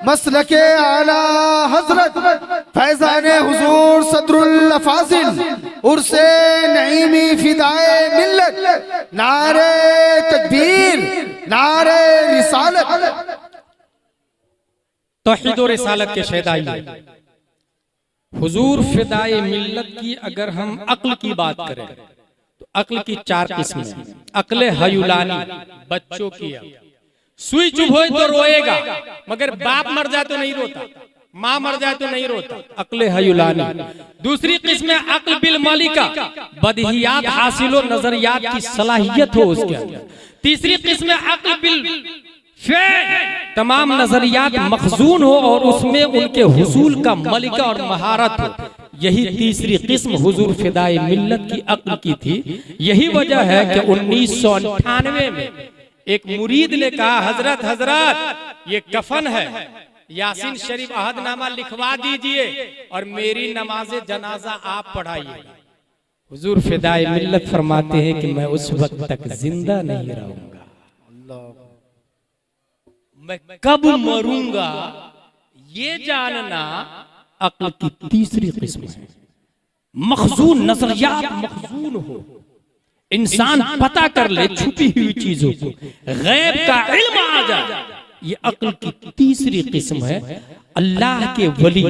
B: मसलके आला हजरत फैजाने हुजूर सदरुल अफाजिल उर्से नईमी फिदाए मिल्लत। नारे तकबीर, नारे रिसालत।
C: तौहीद और रिसालत के शहदाई हुजूर फिदाए मिल्लत की अगर हम अक्ल की बात करें तो अक्ल की 4 किस्में। अक्ल हयुलानी, बच्चों की, सुई चुभ हो तो रोएगा, मगर बाप मर जाए तो नहीं रोता, माँ मर जाए तो नहीं रोता, अक्ल हयुलानी। दूसरी किस्म अक्ल बिल मलिका, बदहियात हासिल और नजरियात की सलाहियत हो उसके अंदर। तीसरी किस्म अक्ल बिल तमाम नजरियात मखजून हो और उसमें उनके हुसूल का मलिका और महारत हो। यही तीसरी किस्म हुजूर फिदाए मिल्लत की अक्ल की थी। यही वजह है कि 1998 में एक मुरीद ने कहा, हजरत हजरत ये कफन है, यासीन शरीफ अहदनामा लिखवा दीजिए और मेरी नमाज जनाजा आप पढ़ाइए। हुजूर फिदाए मिल्लत फरमाते हैं कि मैं उस वक्त तक जिंदा नहीं रहूंगा, मैं कब मरूंगा ये जानना अक्ल की तीसरी किस्म है। मखजून नजरियात मखजून हो, इंसान पता कर ले छुपी हुई चीजों को, गैब का इल्म आ जाए, ये अक्ल की तीसरी किस्म है। अल्लाह के वली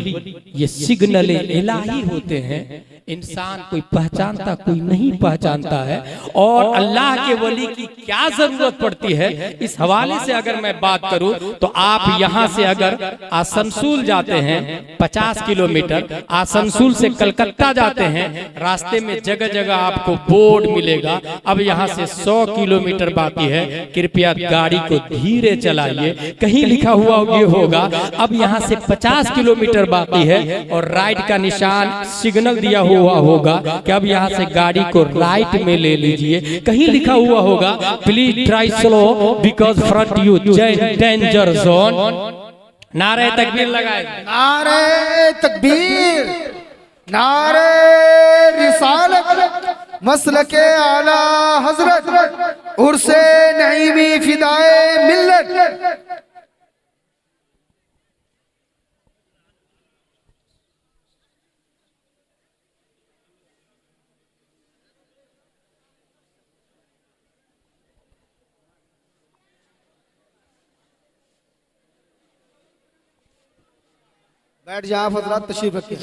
C: ये सिग्नल इलाही होते हैं, इंसान कोई पहचानता कोई नहीं पहचानता है। और अल्लाह के वली की क्या जरूरत पड़ती है, इस हवाले से अगर मैं बात करूं तो आप यहां से अगर आसनसोल जाते हैं 50 किलोमीटर, आसनसोल से कलकत्ता जाते हैं, रास्ते में जगह जगह आपको बोर्ड मिलेगा, अब यहां से 100 किलोमीटर बाकी है, कृपया गाड़ी को धीरे चलाइए। कहीं लिखा हुआ ये होगा अब यहाँ से 50 किलोमीटर बाकी है और राइट का निशान सिग्नल दिया हुआ होगा कि अब यहाँ से गाड़ी को राइट में ले लीजिए। कहीं लिखा हुआ होगा please try slow because front you danger zone. नारे तकबीर लगाए,
B: नारे तकबीर, नारे रिसालत, मसलके आला हजरत, उर्से नईमी फिदाए मिल्लत। बैठ जाए आप हजरात, तशरीफ रखिए।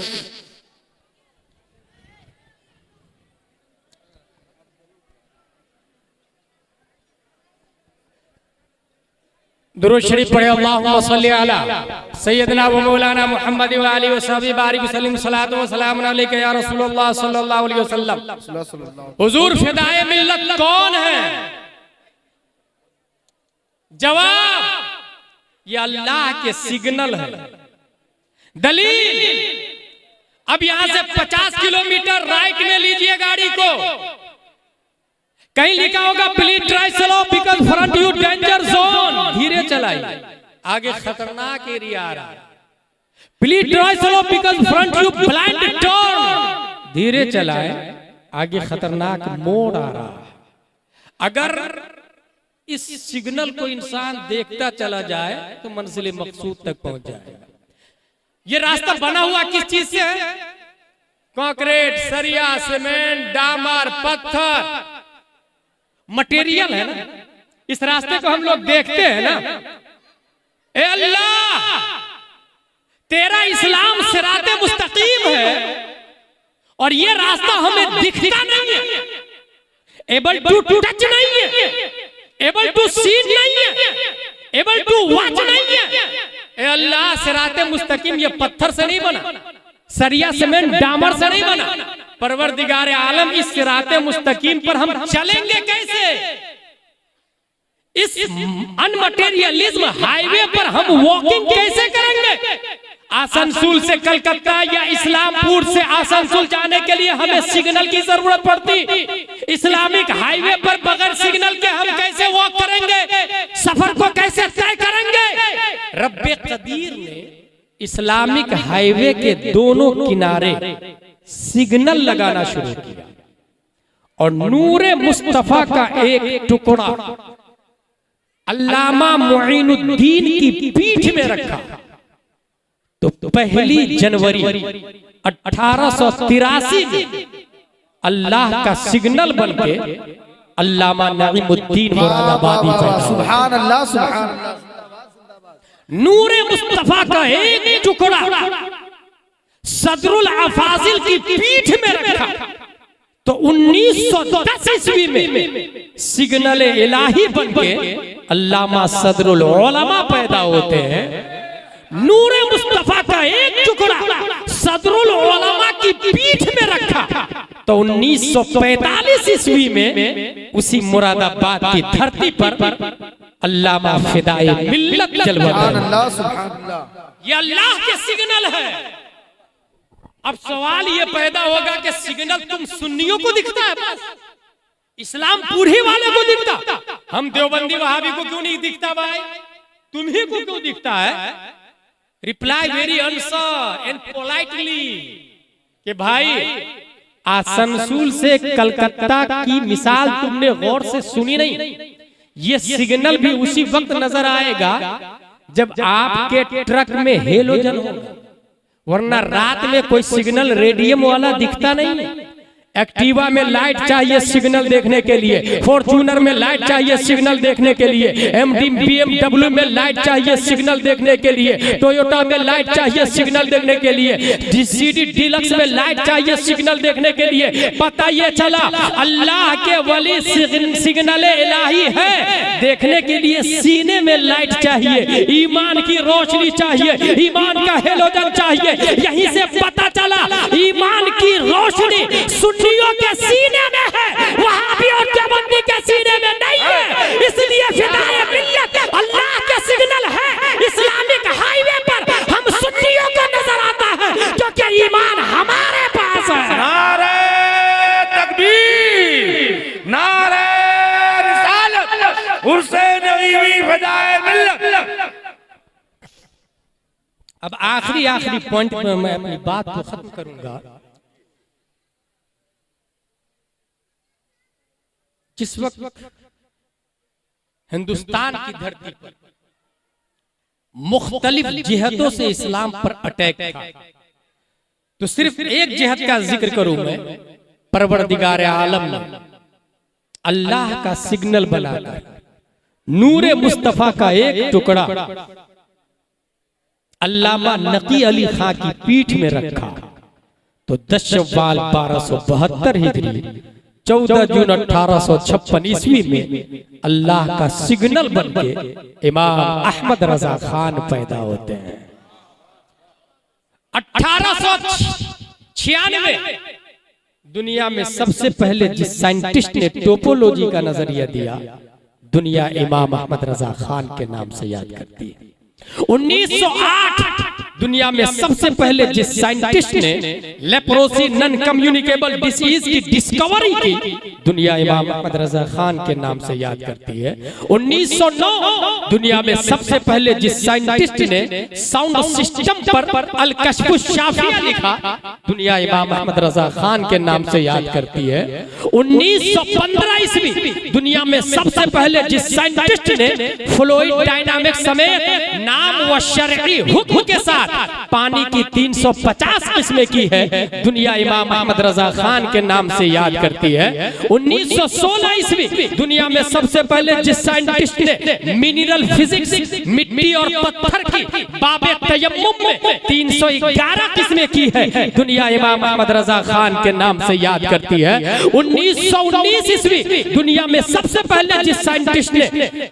C: दुरूद शरीफ पढ़े, अल्लाहुम्मा सल्ली अला सय्यदना व मौलाना मुहम्मद व आलिहि व सहबी बारिक वसल्लम, सलातो व सलाम अलैका या रसूलुल्लाह सल्लल्लाहु अलैहि वसल्लम। हुजूर फिदाए मिल्लत कौन है? जवाब, ये अल्लाह के सिग्नल है। दलील, अब यहां से 50 किलोमीटर राइट में लीजिए गाड़ी को, कहीं लिखा होगा please try slow because front you danger zone, धीरे चलाइए, आगे खतरनाक एरिया आ रहा है। Please try slow because front you blind turn, धीरे चलाए, आगे खतरनाक मोड़ आ रहा है। अगर इस सिग्नल को इंसान देखता चला जाए तो मंजिल मकसूद तक पहुंच जाएगा। ये रास्ता बना हुआ किस चीज से है? कंक्रीट, सरिया, सीमेंट, डामर, पत्थर, मटेरियल है ना। इस रास्ते को हम लोग देखते हैं ना। ए अल्लाह, तेरा इस्लाम सिराते मुस्तकीम है और ये रास्ता हमें दिखता नहीं है, एबल टू टच नहीं है, एबल टू सी नहीं है, एबल टू वॉच नहीं है। ए अल्लाह, सिराते मुस्तकीम ये पत्थर से नहीं बना, सरिया, सीमेंट, डामर से नहीं बना। परवरदिगार आलम, इस सिराते मुस्तकीम पर हम चलेंगे कैसे? इस अनमटेरियलिज्म हाईवे पर हम वॉकिंग कैसे करेंगे? आसनसोल से कलकत्ता या इस्लामपुर से आसनसोल जाने के लिए हमें सिग्नल की जरूरत पड़ती। इस्लामिक हाईवे पर बगैर सिग्नल के हम कैसे वॉक करेंगे? सफर को कैसे तय करेंगे? रब्बे कदीर ने इस्लामिक हाईवे के दोनों किनारे सिग्नल लगाना शुरू किया और नूरे मुस्तफा का एक टुकड़ा अल्लामा मुईनुद्दीन की पीठ में रखा। तो पहली जनवरी 1883 में अल्लाह का सिग्नल बनके अल्लामा नईमुद्दीन मुरादाबादी पैदा।
B: सुभान अल्लाह, सुभान अल्लाह।
C: नूरे मुस्तफा का एक टुकड़ा सदरुल अफाजिल की पीठ में रखा। तो 1910 ईस्वी में सिग्नल इलाही बनके अल्लामा सदरुल उलमा पैदा होते हैं। नूरे मुस्तफा का एक टुकड़ा सदरुल उलमा की पीठ में रखा। तो 1945 ईस्वी में उसी मुरादाबाद की धरती पर अल्लामा फिदाए मिल्लत जलवा। ये अल्लाह के सिग्नल है। अब सवाल ये पैदा होगा कि सिग्नल तुम सुन्नियों को दिखता है बस, इस्लाम पूरी वाले को दिखता, हम देवबंदी वहाबी को क्यों नहीं दिखता भाई? तुम्ही को क्यों दिखता है? Reply very answer and politely कि भाई आसनसोल से कलकत्ता की मिसाल तुमने गौर से सुनी नहीं। ये सिग्नल भी उसी वक्त नजर आएगा जब आपके ट्रक में हेलोजन होगा, वरना रात में कोई सिग्नल रेडियम वाला दिखता नहीं। एक्टिवा में लाइट चाहिए सिग्नल देखने के लिए, फॉर्च्यूनर में लाइट चाहिए सिग्नल देखने के लिए, एमडी BMW में लाइट चाहिए सिग्नल देखने के लिए, टोयोटा में लाइट चाहिए सिग्नल देखने के लिए, DCD डीलक्स में लाइट चाहिए सिग्नल देखने के लिए। पता ये चला अल्लाह के वली सिग्नल इलाही है। देखने के लिए सीने में लाइट चाहिए, ईमान की रोशनी चाहिए, ईमान का हेलोजन चाहिए। यहीं से पता चला ईमान की रोशनी सुन्नियों के सीने में है, वहाबी और देवबंदी के सीने में नहीं है। इसलिए फिदाए मिल्लत अल्लाह के सिग्नल है।
B: नईमी फिदाए मिल्लत।
C: अब आखिरी पॉइंट में मैं अपनी बात को खत्म करूंगा। जिस वक्त हिंदुस्तान की धरती पर मुख्तलिफ जिहतों से इस्लाम पर अटैक था, तो सिर्फ एक जिहत का जिक्र करूं मैं। परवरदिगार आलम ने अल्लाह का सिग्नल बनाकर नूरे मुस्तफा का एक टुकड़ा अल्लामा नकी अली खां की पीठ में रखा, तो 10 शव्वाल 1272 हिजरी 14 जून 1856 ईस्वी में अल्लाह का सिग्नल बनके इमाम अहमद रजा खान पैदा होते हैं। 1896 दुनिया में सबसे पहले जिस साइंटिस्ट ने टोपोलॉजी का नजरिया दिया, दुनिया इमाम अहमद रजा खान के नाम से याद करती है। 1908 दुनिया में सबसे पहले जिस साइंटिस्ट ने लेप्रोसी नॉन कम्युनिकेबल डिसीज की डिस्कवरी की, दुनिया इमाम अहमद रजा खान के नाम से याद करती है। 1909 दुनिया में सबसे पहले जिस साइंटिस्ट ने साउंड सिस्टम पर अल कश्फ शाफिया लिखा, दुनिया इमाम अहमद रजा खान के नाम से याद करती है। 1915 ईस्वी दुनिया में सबसे पहले जिस साइंटिस्ट ने फ्लूइड डायनामिक्स समेत नाम व शरई हुक्म के साथ पानी की 350 किस्में की है, दुनिया इमाम अहमद रजा खान के नाम से याद करती है। 1916 ईस्वी दुनिया में सबसे पहले जिस साइंटिस्ट ने मिनरल फिजिक्स मिट्टी और पत्थर की बाबे तयम्मुम में 311 किस्में की है, दुनिया इमाम अहमद रजा खान के नाम से याद करती है। 1919 ईस्वी दुनिया में सबसे पहले जिस साइंटिस्ट ने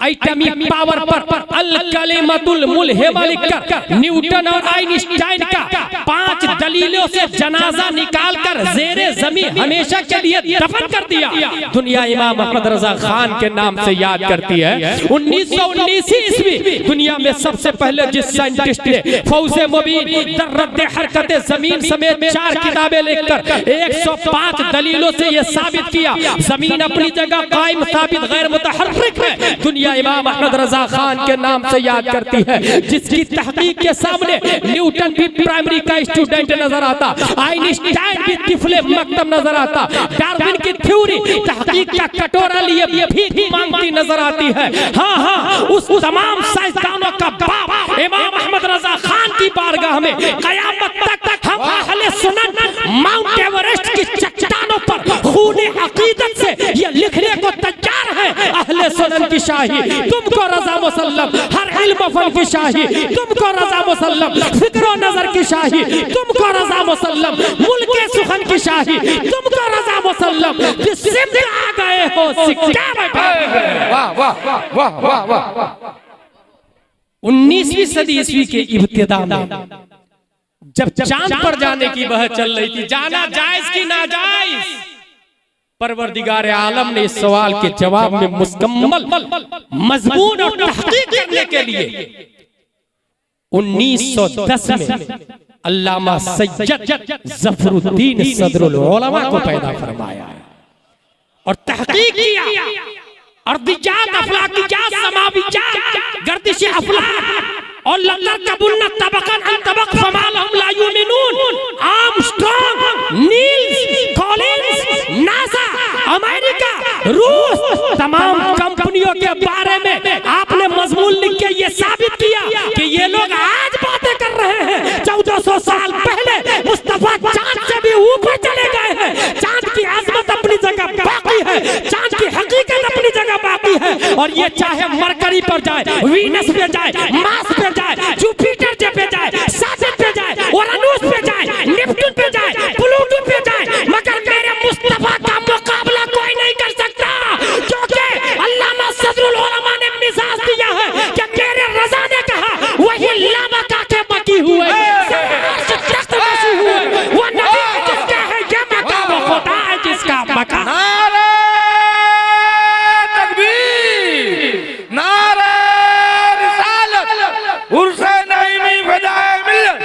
C: एटॉमिक पावर पर अल कलिमतुल मुल्हिमा लिखकर न्यूटन और आइंस्टाइन का 5 दलीलों से जनाजा निकालकर ज़ेरे ज़मीन हमेशा के लिए दफन कर दिया, दुनिया इमाम अहमद रजा खान के नाम से याद करती है। 1919 ईस्वी दुनिया में सबसे पहले जिस साइंटिस्ट ने फौज़े मुबीन दर्रद हरकत ज़मीन समेत 4 किताबें लिखकर 105 दलीलों से यह साबित किया जमीन अपनी जगह कायम साबित गैर मुतहर्रिक है, दुनिया इमाम अहमद रजा खान के नाम से याद करती है। जिसकी तहकीक के सामने न्यूटन भी प्राइमरी का स्टूडेंट नजर आता, आइंस्टाइन भी तिफले मकतब नजर आता, डार्विन की थ्योरी तहकीक का कटोरा लिए भीख मांगती नजर आती है। हाँ, उस तमाम साइंसदानों का बाप इमाम अहमद रजा खान की बारगाह में कयामत तक हम अहले सुन्नत माउंट एवरेस्ट की चट्टानों पर खूने अकीदत से ये लिखने को तैयार है, अहले सुन्नत की शाही तुमको रजा मुसल्लम, हर इल्म फन की शाही तुमको रजा मुसल्लम, फिक्र नजर की शाही तुमको रजा मुसल्लम, मुल्क सुखन की शाही तुमको रजा मुसल्लम, जिस सिमत आ गए हो सिक्का में।
B: वाह वाह वाह वाह वाह।
C: 19वीं सदी ईस्वी के इब्तिदा में जब चांद पर जाने की बहस चल रही थी, जाना जायज की नाजायज, परवरदिगार आलम ने इस सवाल के जवाब में मुकम्मल मजमून और तहकीक करने के लिए 1910 में अल्लामा सैयद ज़फरुद्दीन सदरुल उलमा को पैदा फरमाया और तहकीक किया। अर्दियात, अफलाकियात, समावियात, गर्दिश अफलाक और लल्लर कबुलना तबकन अन तबक फमाल हम ला युमिनून, Armstrong, Neils, Collins, NASA, America, रूस, तमाम कंपनियों के बारे में आपने मजमून लिख के ये साबित किया कि ये लोग आज बातें कर रहे हैं, 1400 साल पहले मुस्तफा चांद से भी ऊपर चले गए हैं। चांद की आजमत अपनी जगह बाकी है, चांद की हकीकत अपनी जगह बाकी है, और ये चाहे मरकरी पर जाए, वीनस पे जाए, मार्स पे जाए, जुपिटर पे जाए, साटर्न पे जाए, उरानस पे जाए, नेपच्यून पे जाए, प्लूटो पे जाए, मगर मेरे मुस्तफा का मुकाबला कोई नहीं कर सकता, क्योंकि अल्लामा सदरुल उलमा ने मिजाज दिया है कि मेरे रजा ने कहा वही लामा काटे मकी हुए, तख्त बसी हुए, वो नबी जिसका है ये मका, वो खुदा है जिसका मका।
B: नारे तकबीर, नारे रिसालत, उर्से नईमी फिदाए मिल्लत।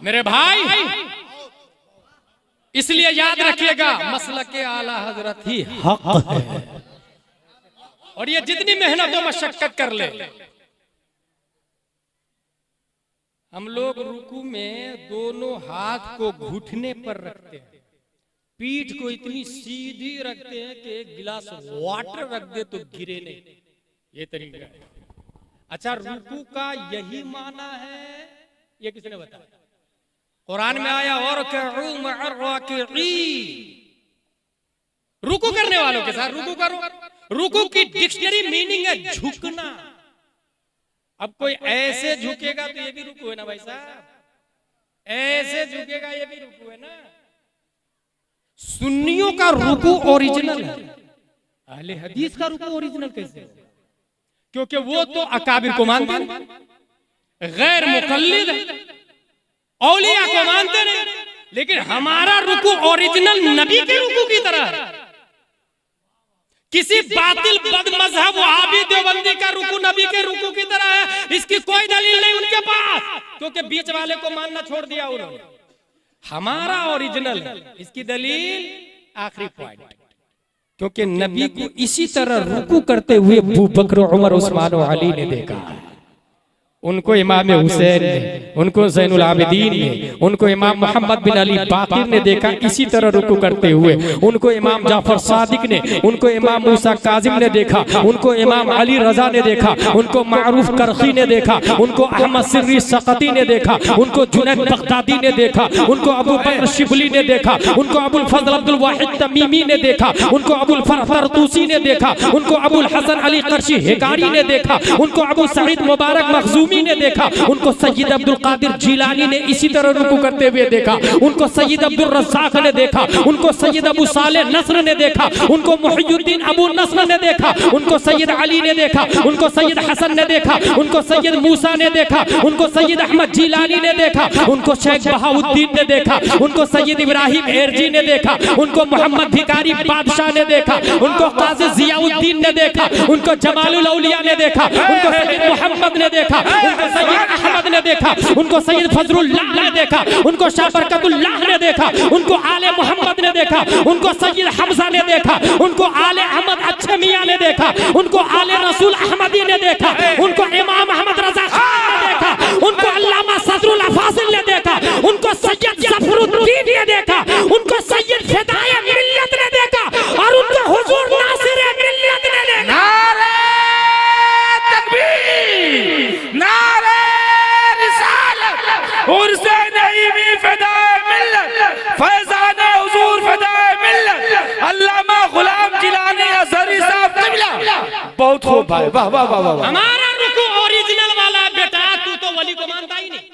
C: मेरे भाई इसलिए याद रखिएगा, मसलक आला हजरत ही हक है। और ये जितनी मेहनत और मशक्कत कर ले, हम लोग रुकू में दोनों हाथ को घुटने पर रखते हैं, पीठ को इतनी सीधी रखते हैं कि एक गिलास वाटर रख दे तो गिरे नहीं, ये तरीका है। अच्छा, रुकू का यही माना है, ये किसने बताया? कुरान में आया और रुकू करने वालों के साथ रुकू करो। रुकू की डिक्शनरी मीनिंग है झुकना। अब कोई ऐसे झुकेगा तो ये भी रुकू है ना भाई साहब, ऐसे झुकेगा ये भी रुकू है ना। सुन्नियों का रुकू ओरिजिनल है, अहले हदीस का रुकू ओरिजिनल कैसे है? क्योंकि वो तो अकाबिर को मानते हैं, गैर मुकल्लिद औलिया को मानते नहीं, लेकिन हमारा रुकू ओरिजिनल नबी के रुकू की तरह है। किसी बातिल बदमज़हब वहाबी देवबंदी का रुकू नबी के रुकू की तरह है, इसकी कोई दलील नहीं उनके पास, क्योंकि बीच वाले को मानना छोड़ दिया उन्होंने। हमारा ओरिजिनल, इसकी दलील आखिरी पॉइंट, क्योंकि नबी को इसी तरह रुकू करते हुए अबू बकर, उमर, उस्मान और अली ने देखा। उनको इमाम हुसैन ने, उनको ज़ैनुल आबिदीन ने, उनको इमाम मोहम्मद बिन अली बाकिर ने देखा इसी तरह रुकू करते हुए। उनको इमाम जाफर सादिक ने, उनको इमाम मूसा काजिम ने देखा, उनको इमाम अली रजा ने देखा, उनको मारूफ करखी ने देखा, उनको अहमद सिर्री सकती ने देखा, उनको जुनैद बगदादी ने देखा, उनको अबू बकर शिबली ने देखा, उनको अबुल फजल अब्दुल वाहिद तमीमी ने देखा, उनको अबुल फरह तूसी ने देखा, उनको अबुल हसन अली करशी हिकारी ने देखा, उनको अबू सईद मुबारक मखजूमी ने देखा, उनको सैयद अब्दुल कादिर जिलानी ने इसी तरह रुकू करते हुए देखा, उनको सैयद अब्दुल रज़्ज़ाक़ ने देखा, उनको सैयद अबू सालेह नस्र ने देखा, उनको मुहियुद्दीन अबू नस्र ने देखा, उनको सैयद अली ने देखा, उनको सैयद हसन ने देखा, उनको सैयद मूसा ने देखा, उनको सैयद अहमद जिलानी ने देखा, उनको शेख बहाउद्दीन ने देखा, उनको सैयद इब्राहिम एरजी ने देखा, उनको मोहम्मद भिकारी बादशाह ने देखा, उनको काज़ी ज़ियाउद्दीन ने देखा, उनको जमालुल औलिया ने देखा, उनको सैयद मोहम्मद ने देखा, उनको सैयद अहमद ने देखा, उनको सैयद फजलुल्लाह ने देखा, उनको शाह बरकतुल्लाह ने देखा, उनको आले मोहम्मद ने देखा, उनको सैयद हमजा ने देखा, उनको आले अहमद अच्छे मियां ने देखा, उनको आले रसूल अहमदी ने देखा, उनको इमाम अहमद रजा खान ने देखा, उनको अल्लामा सदरुल अफाजिल ने देखा, उनको सैयद ज़फरुद्दीन ने देखा, उनको सैयद फिदाए मिल्लत ने देखा, और उनको हुजूर नासिर मिल्लत ने देखा।
B: नारे तकबीर, नारे रिसालत, उर्से नईमी फिदाए मिल्लत, फैज़ान हुजूर फिदाए मिल्लत, अल्लामा गुलाम जिलानी असरी साहब क़िबला। बहुत खूब भाई, वाह वाह वाह वाह।
C: हमारा रुकू ओरिजिनल वाला बेटा, तू तो वली को मानता ही नहीं,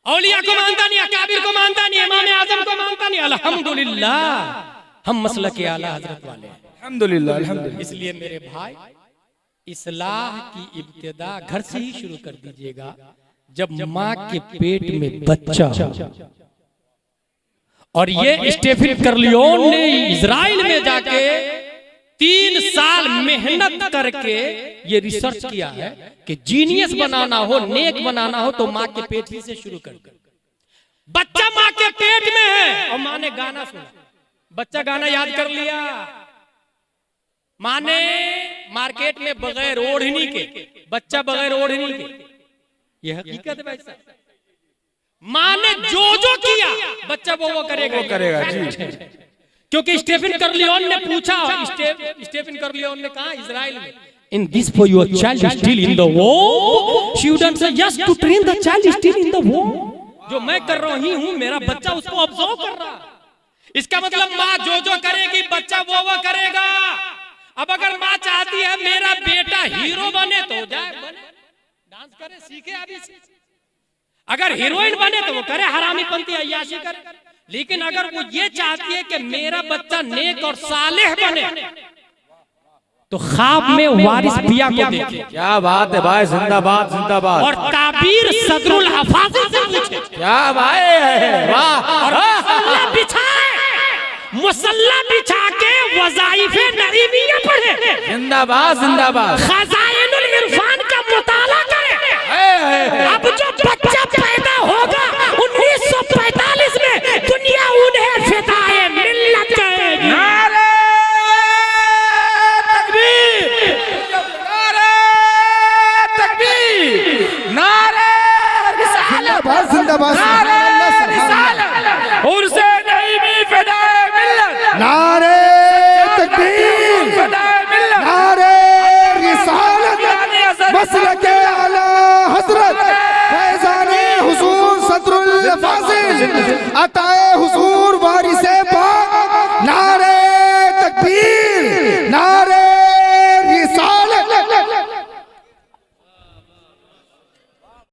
C: औलिया को मानता नहीं, अकाबिर को मानता नहीं, इमाम आजम को मानता नहीं। अल्हम्दुलिल्लाह हम मसलक के आला हजरत वाले हैं,
B: अल्हम्दुलिल्लाह अल्हम्दुलिल्लाह।
C: इसलिए मेरे भाई, इस्लाह की इब्तिदा घर से ही शुरू कर दीजिएगा। जब माँ के पेट में बच्चा हो, और ये स्टेफन करलियोन ने इजराइल में जाके 3 साल मेहनत करके ये रिसर्च किया है कि जीनियस बनाना हो, नेक बनाना हो, तो माँ के पेट ही से शुरू कर। बच्चा माँ के पेट में है और माँ ने गाना सुना, बच्चा गाना याद कर लिया, माँ ने मार्केट में बगैर ओढ़नी के, बच्चा बगैर ओढ़नी के, ये हकीकत है भाई साहब। माँ ने जो किया बच्चा वो करेगा, जी। क्योंकि स्टेफन करलियोन ने पूछा, स्टेफन करलियोन ने कहा इजराइल में, in this for your child is still in the womb, she would answer yes to train the child is still in the womb। जो मैं कर रही हूँ मेरा बच्चा उसको ऑब्जर्व कर रहा। इसका मतलब माँ जो करेगी बच्चा वो करेगा। अब अगर माँ चाहती है मेरा बेटा हीरो बने तो जाए, बने, डांस करे, सीखे अभी से। अगर हीरोइन बने तो वो करे, हरामीपंती अय्याशी करे। लेकिन अगर वो ये चाहती है कि मेरा बच्चा नेक और सालेह बने, तो ख्वाब में वारिस पिया को देखे।
B: क्या बात है भाई, जिंदाबाद जिंदाबाद।
C: और ताबीर सदरुल हफाजिल से पूछे,
B: क्या भाई, वाह।
C: और मुसल्ला बिछा के वज़ाइफ़े नईमिया पढ़े,
B: जिंदाबाद जिंदाबाद।
C: खज़ाइनुल इरफान का मुताला करे। अब जो बच्चा